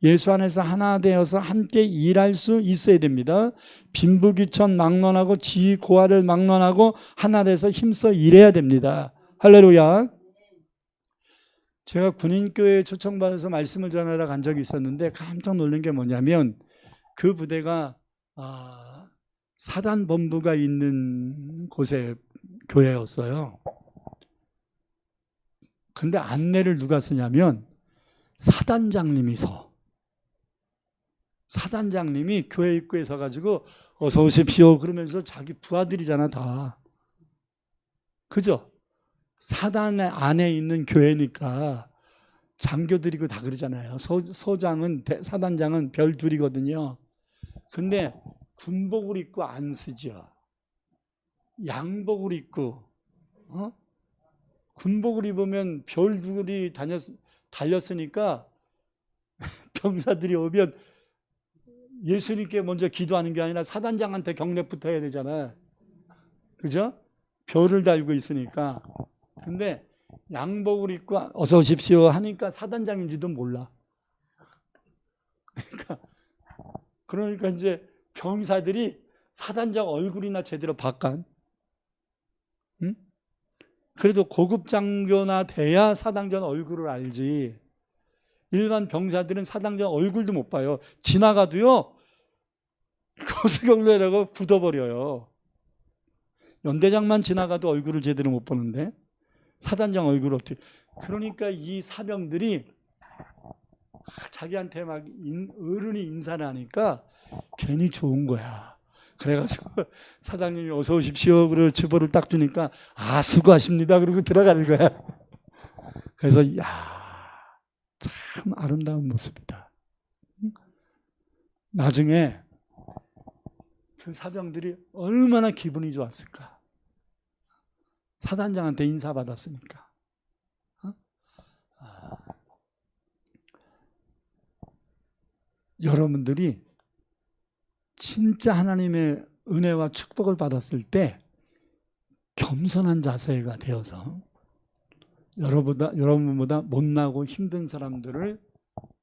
예수 안에서 하나 되어서 함께 일할 수 있어야 됩니다. 빈부귀천 막론하고 지위 고하를 막론하고 하나 돼서 힘써 일해야 됩니다. 할렐루야. 제가 군인교회에 초청받아서 말씀을 전하러 간 적이 있었는데 깜짝 놀란 게 뭐냐면 그 부대가 사단 본부가 있는 곳의 교회였어요. 근데 안내를 누가 쓰냐면 사단장님이 서. 사단장님이 교회 입구에 서가지고 어서 오십시오 그러면서 자기 부하들이잖아 다. 그죠? 사단 안에 있는 교회니까 장교들이고 다 그러잖아요. 소장은, 사단장은 별 둘이거든요. 근데 군복을 입고 안 쓰죠. 양복을 입고, 군복을 입으면 별 둘이 달렸으니까 병사들이 오면 예수님께 먼저 기도하는 게 아니라 사단장한테 경례부터 해야 되잖아요. 그죠? 별을 달고 있으니까. 근데 양복을 입고 어서 오십시오 하니까 사단장인지도 몰라. 그러니까 이제 병사들이 사단장 얼굴이나 제대로 바깐. 응? 그래도 고급 장교나 돼야 사단장 얼굴을 알지. 일반 병사들은 사단장 얼굴도 못 봐요. 지나가도요 거수경례라고 굳어버려요. 연대장만 지나가도 얼굴을 제대로 못 보는데 사단장 얼굴을 어떻게. 그러니까 이 사병들이 자기한테 막 어른이 인사를 하니까 괜히 좋은 거야. 그래가지고 사장님이 어서 오십시오. 그리고 주보를 딱 주니까 아 수고하십니다. 그러고 들어가는 거야. 그래서 야, 참 아름다운 모습이다. 나중에 그 사병들이 얼마나 기분이 좋았을까. 사단장한테 인사받았으니까. 여러분들이 진짜 하나님의 은혜와 축복을 받았을 때 겸손한 자세가 되어서 여러분보다 못나고 힘든 사람들을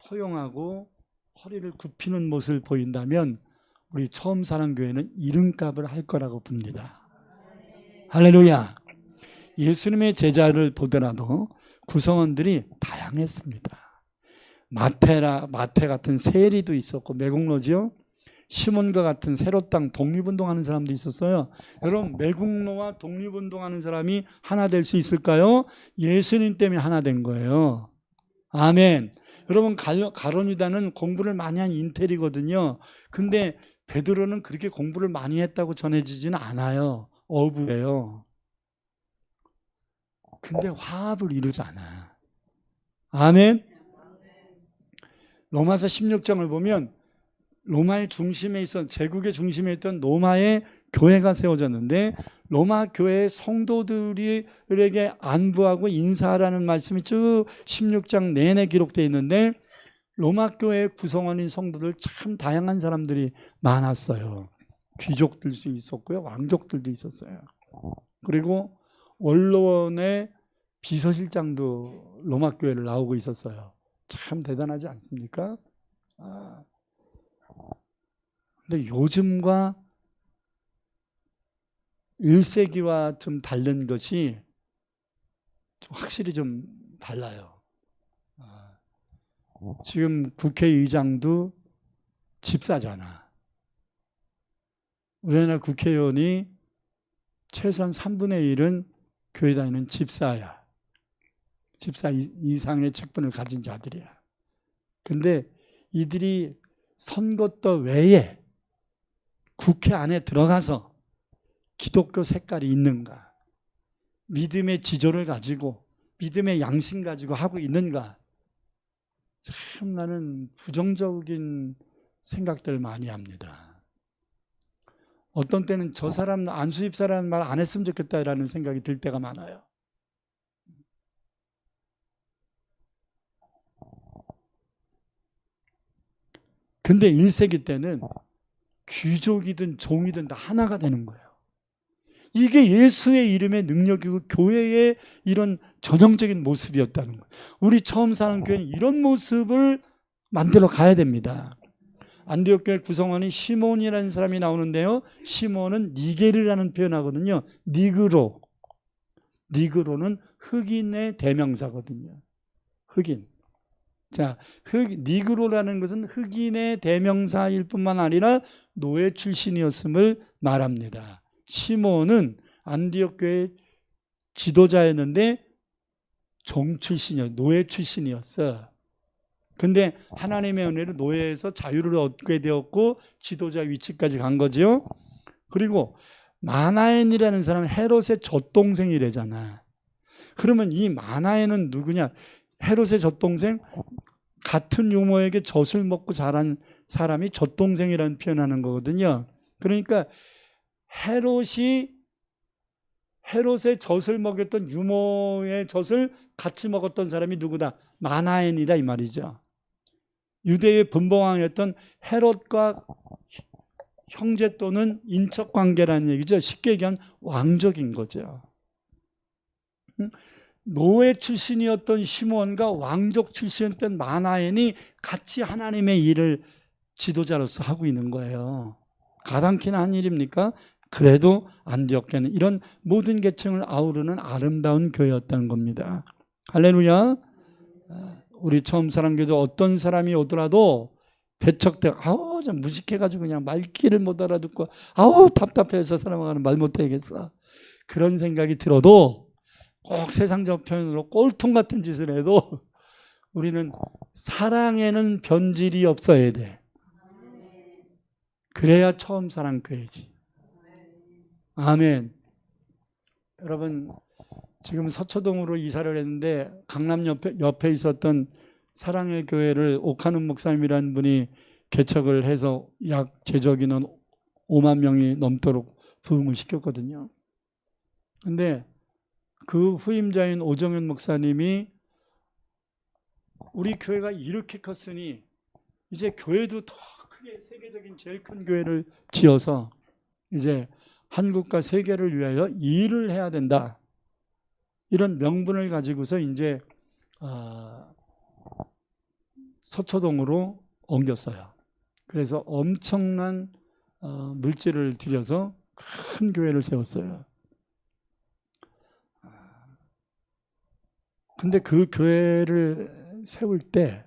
포용하고 허리를 굽히는 모습을 보인다면 우리 처음 사랑교회는 이름값을 할 거라고 봅니다. 할렐루야. 예수님의 제자를 보더라도 구성원들이 다양했습니다. 마태 같은 세리도 있었고 매국노지요. 시몬과 같은 세로 땅 독립운동하는 사람도 있었어요. 여러분 매국노와 독립운동하는 사람이 하나 될 수 있을까요? 예수님 때문에 하나 된 거예요. 아멘. 여러분 가룟 유다는 공부를 많이 한 인텔이거든요. 근데 베드로는 그렇게 공부를 많이 했다고 전해지지는 않아요. 어부예요. 근데 화합을 이루지 않아. 아멘. 로마서 16장을 보면 로마의 중심에 있던 제국의 중심에 있던 로마의 교회가 세워졌는데 로마 교회의 성도들에게 안부하고 인사하라는 말씀이 쭉 16장 내내 기록되어 있는데 로마 교회의 구성원인 성도들 참 다양한 사람들이 많았어요. 귀족들도 있었고요. 왕족들도 있었어요. 그리고 원로원의 비서실장도 로마 교회를 나오고 있었어요. 참 대단하지 않습니까? 근데 요즘과 1세기와 좀 다른 것이 확실히 좀 달라요. 지금 국회의장도 집사잖아. 우리나라 국회의원이 최소한 3분의 1은 교회 다니는 집사야. 집사 이상의 직분을 가진 자들이야. 근데 이들이 선거도 외에 국회 안에 들어가서 기독교 색깔이 있는가, 믿음의 지조를 가지고 믿음의 양심 가지고 하고 있는가, 참 나는 부정적인 생각들을 많이 합니다. 어떤 때는 저 사람 안수집사라는 말 안 했으면 좋겠다라는 생각이 들 때가 많아요. 근데 1세기 때는 귀족이든 종이든 다 하나가 되는 거예요. 이게 예수의 이름의 능력이고 교회의 이런 전형적인 모습이었다는 거예요. 우리 처음 사는 교회는 이런 모습을 만들어 가야 됩니다. 안디옥 교회 구성원이 시몬이라는 사람이 나오는데요. 시몬은 니게르라는 표현하거든요. 니그로는 흑인의 대명사거든요. 흑인. 자, 니그로라는 것은 흑인의 대명사일 뿐만 아니라 노예 출신이었음을 말합니다. 시몬은 안디옥 교회 지도자였는데 종 출신이었어. 노예 출신이었어. 근데 하나님의 은혜로 노예에서 자유를 얻게 되었고 지도자 위치까지 간 거죠. 그리고 마나엔이라는 사람은 헤롯의 젖동생이래잖아. 그러면 이 마나엔은 누구냐? 헤롯의 젖동생, 같은 유모에게 젖을 먹고 자란 사람이 젖동생이라는 표현하는 거거든요. 그러니까 헤롯의 젖을 먹였던 유모의 젖을 같이 먹었던 사람이 누구다? 마나엔이다 이 말이죠. 유대의 분봉왕이었던 헤롯과 형제 또는 인척관계라는 얘기죠. 쉽게 얘기하면 왕족인 거죠. 노예 출신이었던 시몬과 왕족 출신이었던 마나엔이 같이 하나님의 일을 지도자로서 하고 있는 거예요. 가당키나 한 일입니까? 그래도 안디옥 교회는 이런 모든 계층을 아우르는 아름다운 교회였다는 겁니다. 할렐루야. 우리 처음 사랑교회도 어떤 사람이 오더라도 배척돼, 아우 좀 무식해가지고 그냥 말귀를 못 알아듣고 아우 답답해, 저 사람하고는 말 못하겠어, 그런 생각이 들어도 꼭 세상적 표현으로 꼴통 같은 짓을 해도 우리는 사랑에는 변질이 없어야 돼. 그래야 처음 사랑 교회지. 아멘. 여러분, 지금 서초동으로 이사를 했는데 강남 옆에 있었던 사랑의 교회를 옥하는 목사님이라는 분이 개척을 해서 약 제적인원 5만 명이 넘도록 부흥을 시켰거든요. 근데 그 후임자인 오정현 목사님이 우리 교회가 이렇게 컸으니 이제 교회도 더 크게 세계적인 제일 큰 교회를 지어서 이제 한국과 세계를 위하여 일을 해야 된다. 이런 명분을 가지고서 이제 서초동으로 옮겼어요. 그래서 엄청난 물질을 들여서 큰 교회를 세웠어요. 근데 그 교회를 세울 때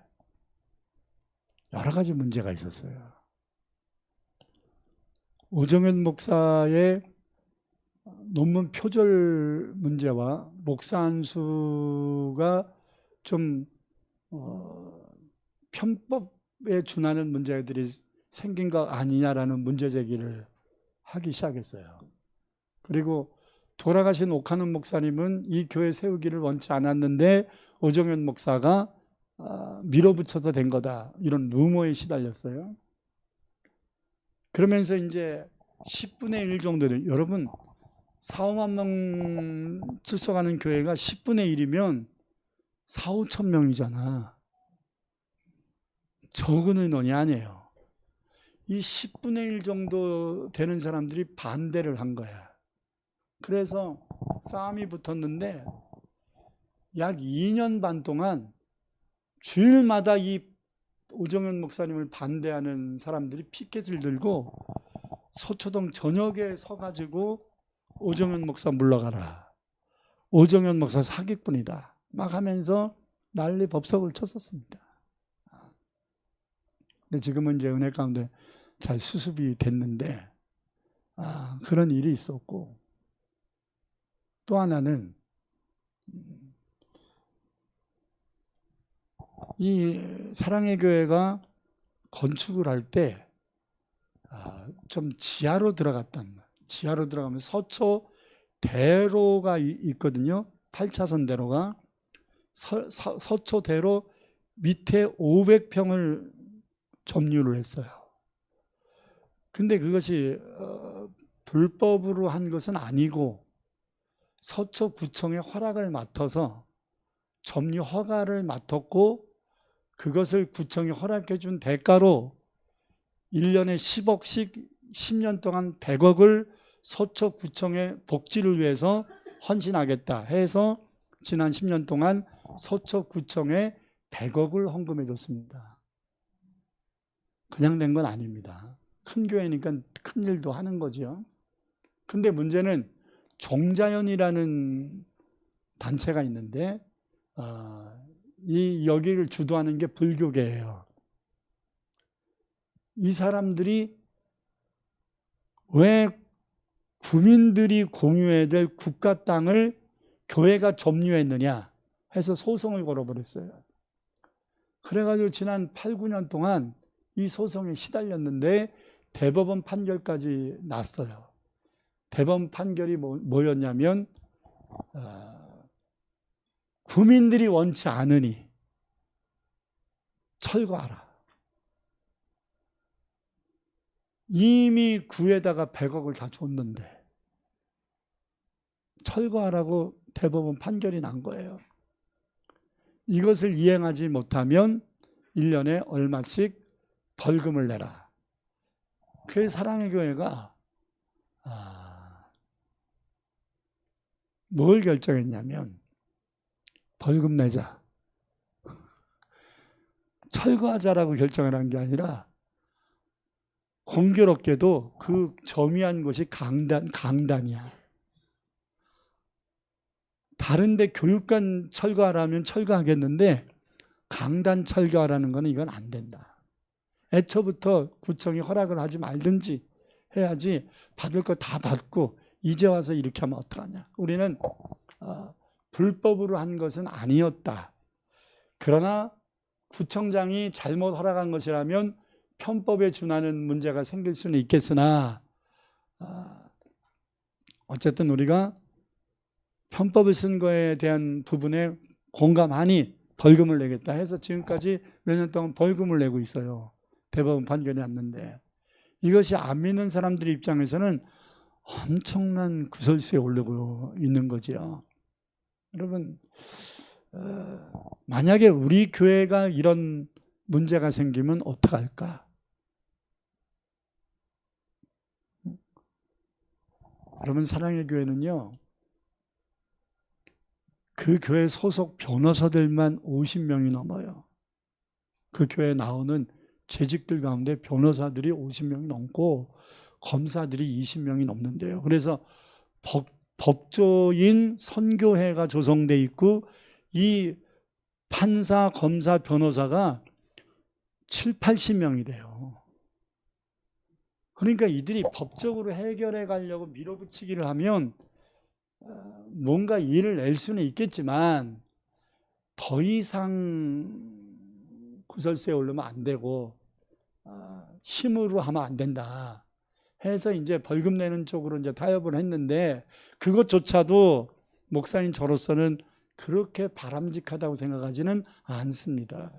여러 가지 문제가 있었어요. 오정현 목사의 논문 표절 문제와 목사 안수가 좀 편법에 준하는 문제들이 생긴 거 아니냐라는 문제 제기를 하기 시작했어요. 그리고 돌아가신 옥하는 목사님은 이 교회 세우기를 원치 않았는데 오정현 목사가 밀어붙여서 된 거다. 이런 루머에 시달렸어요. 그러면서 이제 10분의 1 정도는, 여러분 4, 5만 명 출석하는 교회가 10분의 1이면 4, 5천 명이잖아. 적은 인원이 아니에요. 이 10분의 1 정도 되는 사람들이 반대를 한 거야. 그래서 싸움이 붙었는데 약 2년 반 동안 주일마다 이 오정현 목사님을 반대하는 사람들이 피켓을 들고 서초동 전역에 서가지고 오정현 목사 물러가라. 오정현 목사 사기꾼이다. 막 하면서 난리 법석을 쳤었습니다. 근데 지금은 이제 은혜 가운데 잘 수습이 됐는데 그런 일이 있었고, 또 하나는 이 사랑의 교회가 건축을 할 때 좀 지하로 들어갔단 말이에요. 지하로 들어가면 서초 대로가 있거든요. 8차선 대로가. 서초 대로 밑에 500평을 점유를 했어요. 근데 그것이 불법으로 한 것은 아니고 서초구청의 허락을 맡아서 점유 허가를 맡았고, 그것을 구청이 허락해 준 대가로 1년에 10억씩 10년 동안 100억을 서초구청의 복지를 위해서 헌신하겠다 해서 지난 10년 동안 서초구청에 100억을 헌금해 줬습니다. 그냥 된 건 아닙니다. 큰 교회니까 큰 일도 하는 거죠. 근데 문제는 종자연이라는 단체가 있는데 이 여기를 주도하는 게 불교계예요. 이 사람들이 왜 구민들이 공유해야 될 국가 땅을 교회가 점유했느냐 해서 소송을 걸어버렸어요. 그래가지고 지난 8, 9년 동안 이 소송에 시달렸는데 대법원 판결까지 났어요. 대법원 판결이 뭐였냐면 구민들이 원치 않으니 철거하라. 이미 구에다가 100억을 다 줬는데 철거하라고 대법원 판결이 난 거예요. 이것을 이행하지 못하면 1년에 얼마씩 벌금을 내라. 그 사랑의 교회가 뭘 결정했냐면 벌금 내자. 철거하자라고 결정을 한 게 아니라 공교롭게도 그 점유한 곳이 강단이야. 다른 데 교육관 철거하라면 철거하겠는데 강단 철거하라는 거는 이건 안 된다. 애초부터 구청이 허락을 하지 말든지 해야지 받을 거 다 받고 이제 와서 이렇게 하면 어떡하냐. 우리는 불법으로 한 것은 아니었다. 그러나 구청장이 잘못 허락한 것이라면 편법에 준하는 문제가 생길 수는 있겠으나 어쨌든 우리가 편법을 쓴 거에 대한 부분에 공감하니 벌금을 내겠다 해서 지금까지 몇 년 동안 벌금을 내고 있어요. 대법원 판결이 났는데 이것이 안 믿는 사람들 입장에서는 엄청난 구설수에 오르고 있는 거죠. 여러분, 만약에 우리 교회가 이런 문제가 생기면 어떡할까? 여러분, 사랑의 교회는요, 그 교회 소속 변호사들만 50명이 넘어요. 그 교회에 나오는 재직들 가운데 변호사들이 50명이 넘고 검사들이 20명이 넘는데요. 그래서 법조인 선교회가 조성돼 있고 이 판사, 검사, 변호사가 7, 80명이 돼요. 그러니까 이들이 법적으로 해결해 가려고 밀어붙이기를 하면 뭔가 일을 낼 수는 있겠지만 더 이상 구설수에 오르면 안 되고 힘으로 하면 안 된다 해서 이제 벌금 내는 쪽으로 이제 타협을 했는데 그것조차도 목사님 저로서는 그렇게 바람직하다고 생각하지는 않습니다.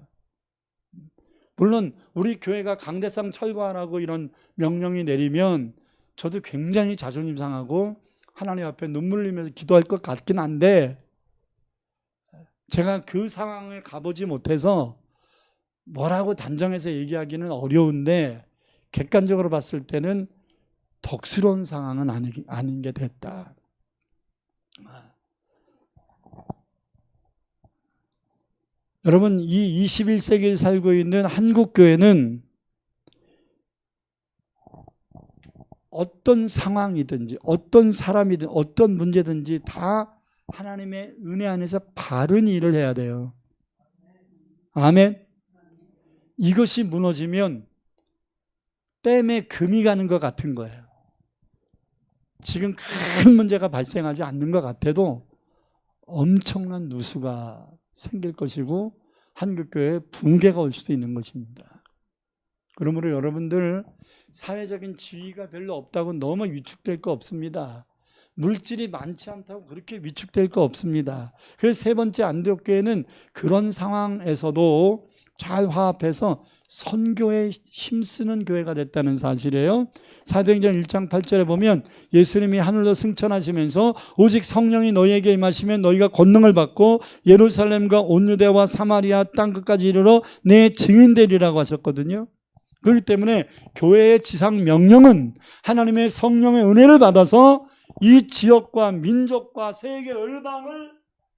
물론 우리 교회가 강대상 철거하라고 이런 명령이 내리면 저도 굉장히 자존심 상하고 하나님 앞에 눈물 흘리면서 기도할 것 같긴 한데 제가 그 상황에 가보지 못해서 뭐라고 단정해서 얘기하기는 어려운데 객관적으로 봤을 때는 덕스러운 상황은 아닌 게 됐다. 여러분, 이 21세기에 살고 있는 한국교회는 어떤 상황이든지 어떤 사람이든 어떤 문제든지 다 하나님의 은혜 안에서 바른 일을 해야 돼요. 아멘. 이것이 무너지면 댐에 금이 가는 것 같은 거예요. 지금 큰 문제가 발생하지 않는 것 같아도 엄청난 누수가 생길 것이고 한국교회에 붕괴가 올 수도 있는 것입니다. 그러므로 여러분들 사회적인 지위가 별로 없다고 너무 위축될 거 없습니다. 물질이 많지 않다고 그렇게 위축될 거 없습니다. 그래서 세 번째 안디옥교회는 그런 상황에서도 잘 화합해서 선교에 힘쓰는 교회가 됐다는 사실이에요. 사도행전 1장 8절에 보면 예수님이 하늘로 승천하시면서 오직 성령이 너희에게 임하시면 너희가 권능을 받고 예루살렘과 온 유대와 사마리아 땅끝까지 이르러 내 증인 되리라고 하셨거든요. 그렇기 때문에 교회의 지상 명령은 하나님의 성령의 은혜를 받아서 이 지역과 민족과 세계 열방을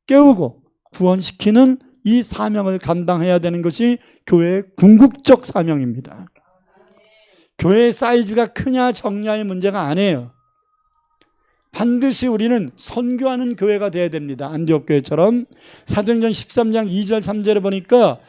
깨우고 구원시키는 이 사명을 감당해야 되는 것이 교회의 궁극적 사명입니다. 교회의 사이즈가 크냐 적냐의 문제가 아니에요. 반드시 우리는 선교하는 교회가 되어야 됩니다. 안디옥 교회처럼. 사도행전 13장 2절 3절에 보니까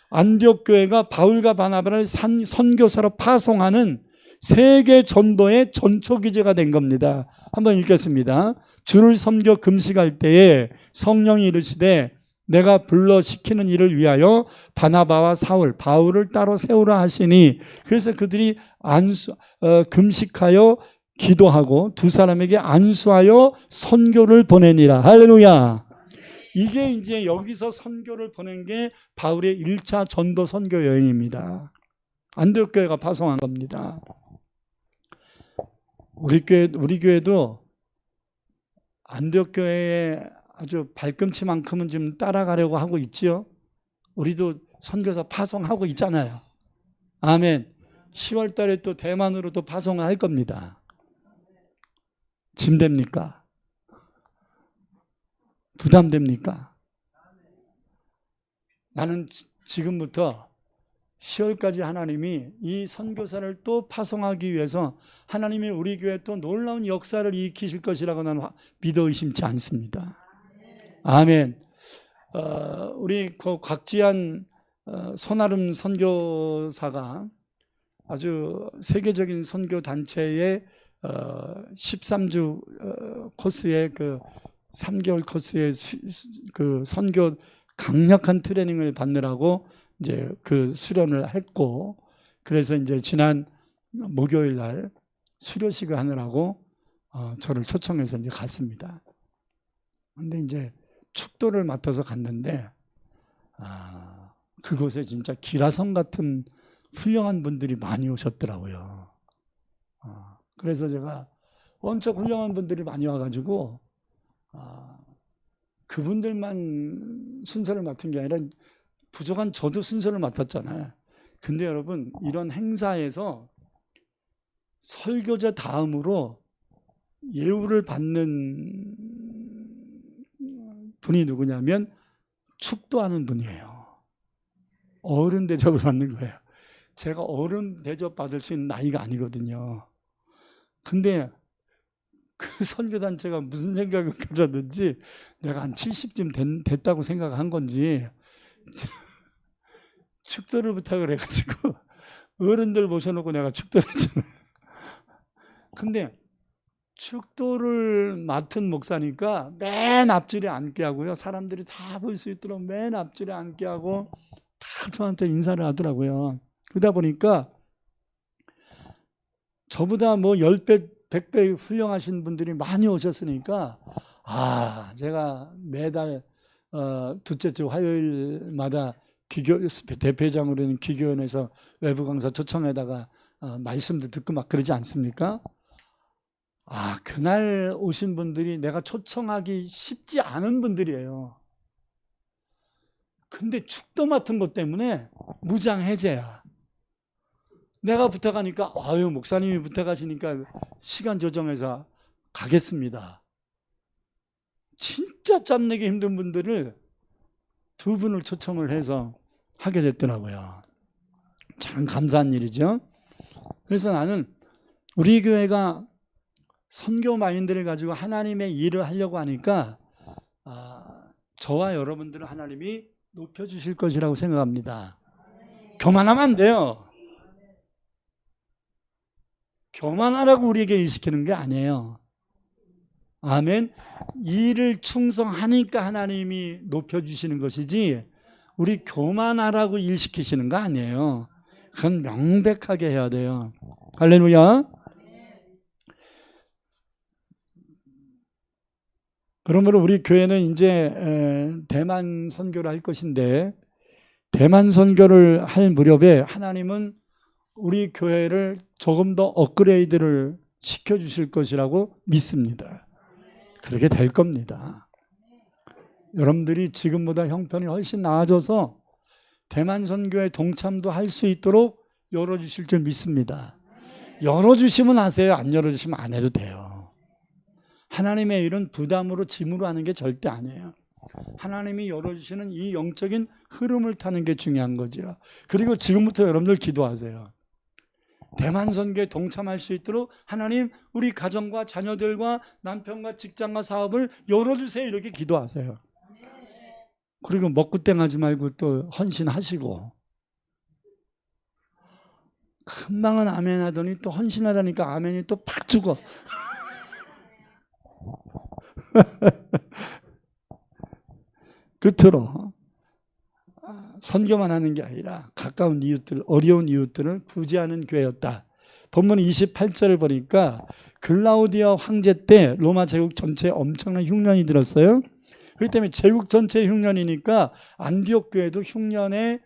안디옥 교회가 바울과 바나바를 선교사로 파송하는 세계 전도의 전초기제가 된 겁니다. 한번 읽겠습니다. 주를 섬겨 금식할 때에 성령이 이르시되 내가 불러 시키는 일을 위하여 바나바와 사울, 바울을 따로 세우라 하시니 그래서 그들이 금식하여 기도하고 두 사람에게 안수하여 선교를 보내니라. 할렐루야. 이게 이제 여기서 선교를 보낸 게 바울의 1차 전도 선교 여행입니다. 안디옥 교회가 파송한 겁니다. 우리 교회도 안디옥 교회의 아주 발꿈치만큼은 좀 따라가려고 하고 있지요. 우리도 선교사 파송하고 있잖아요. 아멘. 10월 달에 또 대만으로 또 파송을 할 겁니다. 짐됩니까? 부담됩니까? 나는 지금부터 10월까지 하나님이 이 선교사를 또 파송하기 위해서 하나님이 우리 교회에 또 놀라운 역사를 일으키실 것이라고 나는 믿어 의심치 않습니다. 아멘. 우리 그 곽지한 손아름 선교사가 아주 세계적인 선교 단체의 13주 코스의 그 3개월 코스의 그 선교 강력한 트레이닝을 받느라고 이제 그 수련을 했고 그래서 이제 지난 목요일 날 수료식을 하느라고 저를 초청해서 이제 갔습니다. 근데 이제 축도를 맡아서 갔는데 그곳에 진짜 기라성 같은 훌륭한 분들이 많이 오셨더라고요. 그래서 제가 엄청 훌륭한 분들이 많이 와가지고 그분들만 순서를 맡은 게 아니라 부족한 저도 순서를 맡았잖아요. 근데 여러분, 이런 행사에서 설교자 다음으로 예우를 받는 분이 누구냐면 축도하는 분이에요. 어른 대접을 받는 거예요. 제가 어른 대접 받을 수 있는 나이가 아니거든요. 근데 그 선교단체가 무슨 생각을 가졌는지 내가 한 70쯤 됐다고 생각한 건지 축도를 부탁을 해가지고 어른들 모셔놓고 내가 축도를 했잖아요. 근데 축도를 맡은 목사니까 맨 앞줄에 앉게 하고요. 사람들이 다 볼 수 있도록 맨 앞줄에 앉게 하고 다 저한테 인사를 하더라고요. 그러다 보니까 저보다 뭐 10배, 100배 훌륭하신 분들이 많이 오셨으니까 제가 매달 둘째 주 화요일마다 대표장으로 있는 기교원에서 외부 강사 초청에다가 말씀도 듣고 막 그러지 않습니까? 그날 오신 분들이 내가 초청하기 쉽지 않은 분들이에요. 근데 축도 맡은 것 때문에 무장해제야. 내가 부탁하니까 목사님이 부탁하시니까 시간 조정해서 가겠습니다. 진짜 짬내기 힘든 분들을 2분을 초청을 해서 하게 됐더라고요. 참 감사한 일이죠. 그래서 나는 우리 교회가 선교 마인드를 가지고 하나님의 일을 하려고 하니까 저와 여러분들을 하나님이 높여주실 것이라고 생각합니다. 교만하면 안 돼요. 교만하라고 우리에게 일시키는 게 아니에요. 아멘. 일을 충성하니까 하나님이 높여주시는 것이지 우리 교만하라고 일시키시는 거 아니에요. 그건 명백하게 해야 돼요. 할렐루야. 그러므로 우리 교회는 이제 대만 선교를 할 것인데 대만 선교를 할 무렵에 하나님은 우리 교회를 조금 더 업그레이드를 시켜주실 것이라고 믿습니다. 그렇게 될 겁니다. 여러분들이 지금보다 형편이 훨씬 나아져서 대만 선교에 동참도 할 수 있도록 열어주실 줄 믿습니다. 열어주시면 하세요. 안 열어주시면 안 해도 돼요. 하나님의 일은 부담으로 짐으로 하는 게 절대 아니에요. 하나님이 열어주시는 이 영적인 흐름을 타는 게 중요한 거죠. 그리고 지금부터 여러분들 기도하세요. 대만 선교에 동참할 수 있도록 하나님 우리 가정과 자녀들과 남편과 직장과 사업을 열어주세요. 이렇게 기도하세요. 그리고 먹고 땡하지 말고 또 헌신하시고 금방은 아멘 하더니 또 헌신하라니까 아멘이 또 팍 죽어. 끝으로 선교만 하는 게 아니라 가까운 이웃들, 어려운 이웃들을 구제하는 교회였다. 본문 28절을 보니까 글라우디아 황제 때 로마 제국 전체에 엄청난 흉년이 들었어요. 그렇기 때문에 제국 전체 흉년이니까 안디옥 교회도 흉년의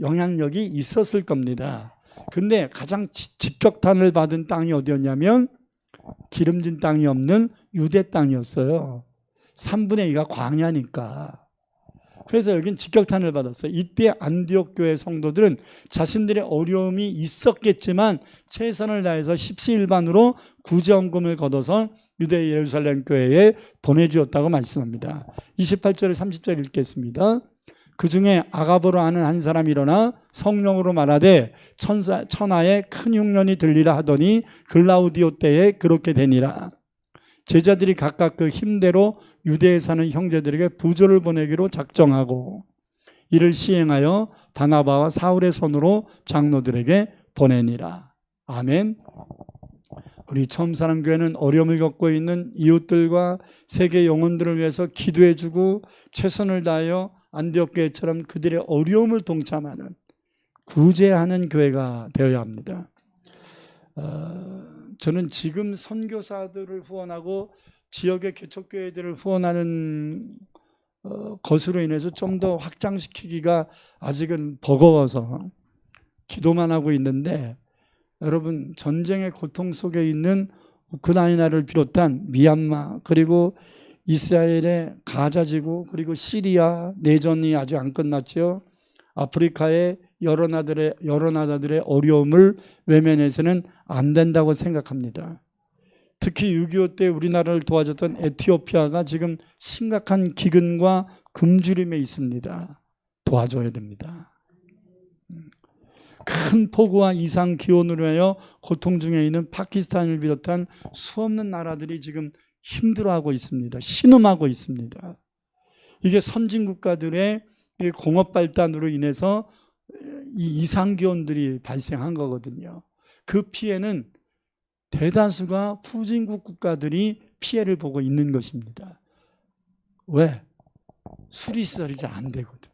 영향력이 있었을 겁니다. 근데 가장 직격탄을 받은 땅이 어디였냐면 기름진 땅이 없는 유대 땅이었어요. 3분의 2가 광야니까. 그래서 여긴 직격탄을 받았어요. 이때 안디옥 교회 성도들은 자신들의 어려움이 있었겠지만 최선을 다해서 십시일반으로 구제헌금을 걷어서 유대 예루살렘 교회에 보내주었다고 말씀합니다. 28절 30절 읽겠습니다. 그 중에 아가보로 아는 한 사람이 일어나 성령으로 말하되 천하에 큰 흉년이 들리라 하더니 글라우디오 때에 그렇게 되니라. 제자들이 각각 그 힘대로 유대에 사는 형제들에게 부조를 보내기로 작정하고 이를 시행하여 바나바와 사울의 손으로 장로들에게 보내니라. 아멘. 우리 처음사랑교회는 어려움을 겪고 있는 이웃들과 세계 영혼들을 위해서 기도해주고 최선을 다하여 안디옥 교회처럼 그들의 어려움을 동참하는 구제하는 교회가 되어야 합니다. 저는 지금 선교사들을 후원하고 지역의 개척교회들을 후원하는 것으로 인해서 좀 더 확장시키기가 아직은 버거워서 기도만 하고 있는데, 여러분, 전쟁의 고통 속에 있는 우크라이나를 비롯한 미얀마, 그리고 이스라엘의 가자지구, 그리고 시리아 내전이 아직 안 끝났죠. 아프리카의 여러 나라들의 어려움을 외면해서는 안 된다고 생각합니다. 특히 6.25 때 우리나라를 도와줬던 에티오피아가 지금 심각한 기근과 굶주림에 있습니다. 도와줘야 됩니다. 큰 폭우와 이상 기온으로 하여 고통 중에 있는 파키스탄을 비롯한 수없는 나라들이 지금 힘들어하고 있습니다. 신음하고 있습니다. 이게 선진 국가들의 공업 발달으로 인해서 이 이상 기온들이 발생한 거거든요. 그 피해는 대다수가 후진국 국가들이 피해를 보고 있는 것입니다. 왜? 수리시설이 잘 안 되거든.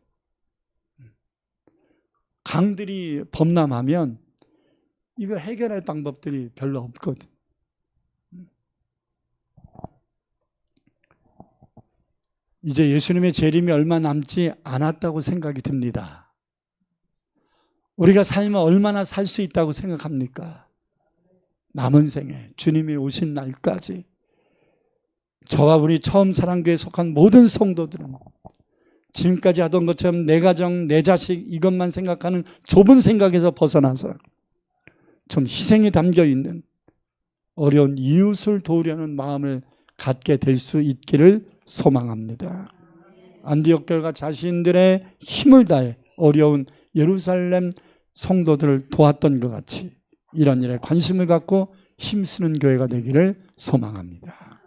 강들이 범람하면 이거 해결할 방법들이 별로 없거든. 이제 예수님의 재림이 얼마 남지 않았다고 생각이 듭니다. 우리가 살면 얼마나 살 수 있다고 생각합니까? 남은 생에 주님이 오신 날까지 저와 우리 처음 사랑교회에 속한 모든 성도들은 지금까지 하던 것처럼 내 가정, 내 자식 이것만 생각하는 좁은 생각에서 벗어나서 좀 희생이 담겨있는 어려운 이웃을 도우려는 마음을 갖게 될 수 있기를 소망합니다. 안디옥 교회가 자신들의 힘을 다해 어려운 예루살렘 성도들을 도왔던 것 같이 이런 일에 관심을 갖고 힘쓰는 교회가 되기를 소망합니다.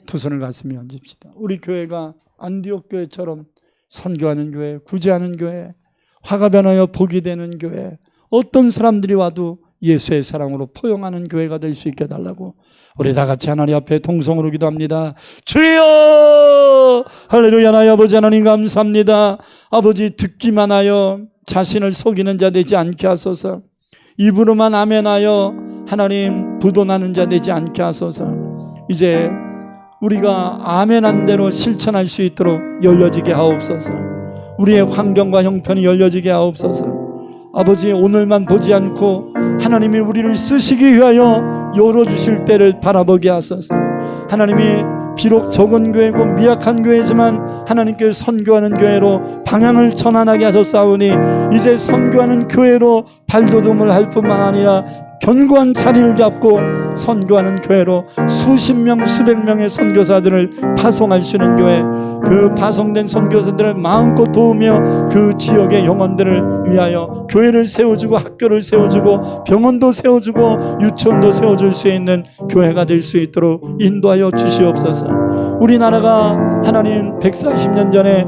두 손을 가슴에 얹읍시다. 우리 교회가 안디옥 교회처럼 선교하는 교회, 구제하는 교회, 화가 변하여 복이 되는 교회, 어떤 사람들이 와도 예수의 사랑으로 포용하는 교회가 될 수 있게 해달라고 우리 다 같이 하나님 앞에 통성으로 기도합니다. 주여! 할렐루야. 나의 아버지 하나님 감사합니다. 아버지, 듣기만 하여 자신을 속이는 자 되지 않게 하소서. 입으로만 아멘하여 하나님 부도나는 자 되지 않게 하소서. 이제 우리가 아멘한 대로 실천할 수 있도록 열려지게 하옵소서. 우리의 환경과 형편이 열려지게 하옵소서. 아버지, 오늘만 보지 않고 하나님이 우리를 쓰시기 위하여 열어주실 때를 바라보게 하소서. 하나님이 비록 적은 교회고 미약한 교회지만 하나님께 선교하는 교회로 방향을 전환하게 하셨사오니 이제 선교하는 교회로 발돋움을 할 뿐만 아니라 견고한 자리를 잡고 선교하는 교회로 수십 명 수백 명의 선교사들을 파송할 수 있는 교회, 그 파송된 선교사들을 마음껏 도우며 그 지역의 영혼들을 위하여 교회를 세워주고 학교를 세워주고 병원도 세워주고 유치원도 세워줄 수 있는 교회가 될 수 있도록 인도하여 주시옵소서. 우리나라가 하나님 140년 전에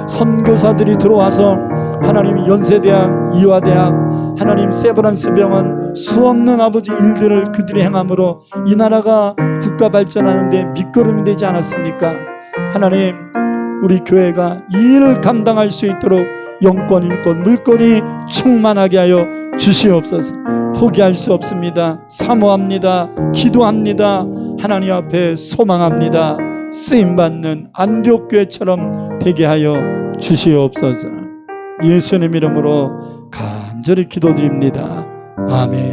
선교사들이 들어와서 하나님 연세대학, 이화대학, 하나님 세브란스 병원 수없는 아버지 일들을 그들이 행함으로 이 나라가 국가 발전하는데 밑거름이 되지 않았습니까? 하나님, 우리 교회가 이 일을 감당할 수 있도록 영권, 인권, 물권이 충만하게 하여 주시옵소서. 포기할 수 없습니다. 사모합니다. 기도합니다. 하나님 앞에 소망합니다. 쓰임받는 안디옥교회처럼 되게 하여 주시옵소서. 예수님 이름으로 간절히 기도드립니다. 아멘.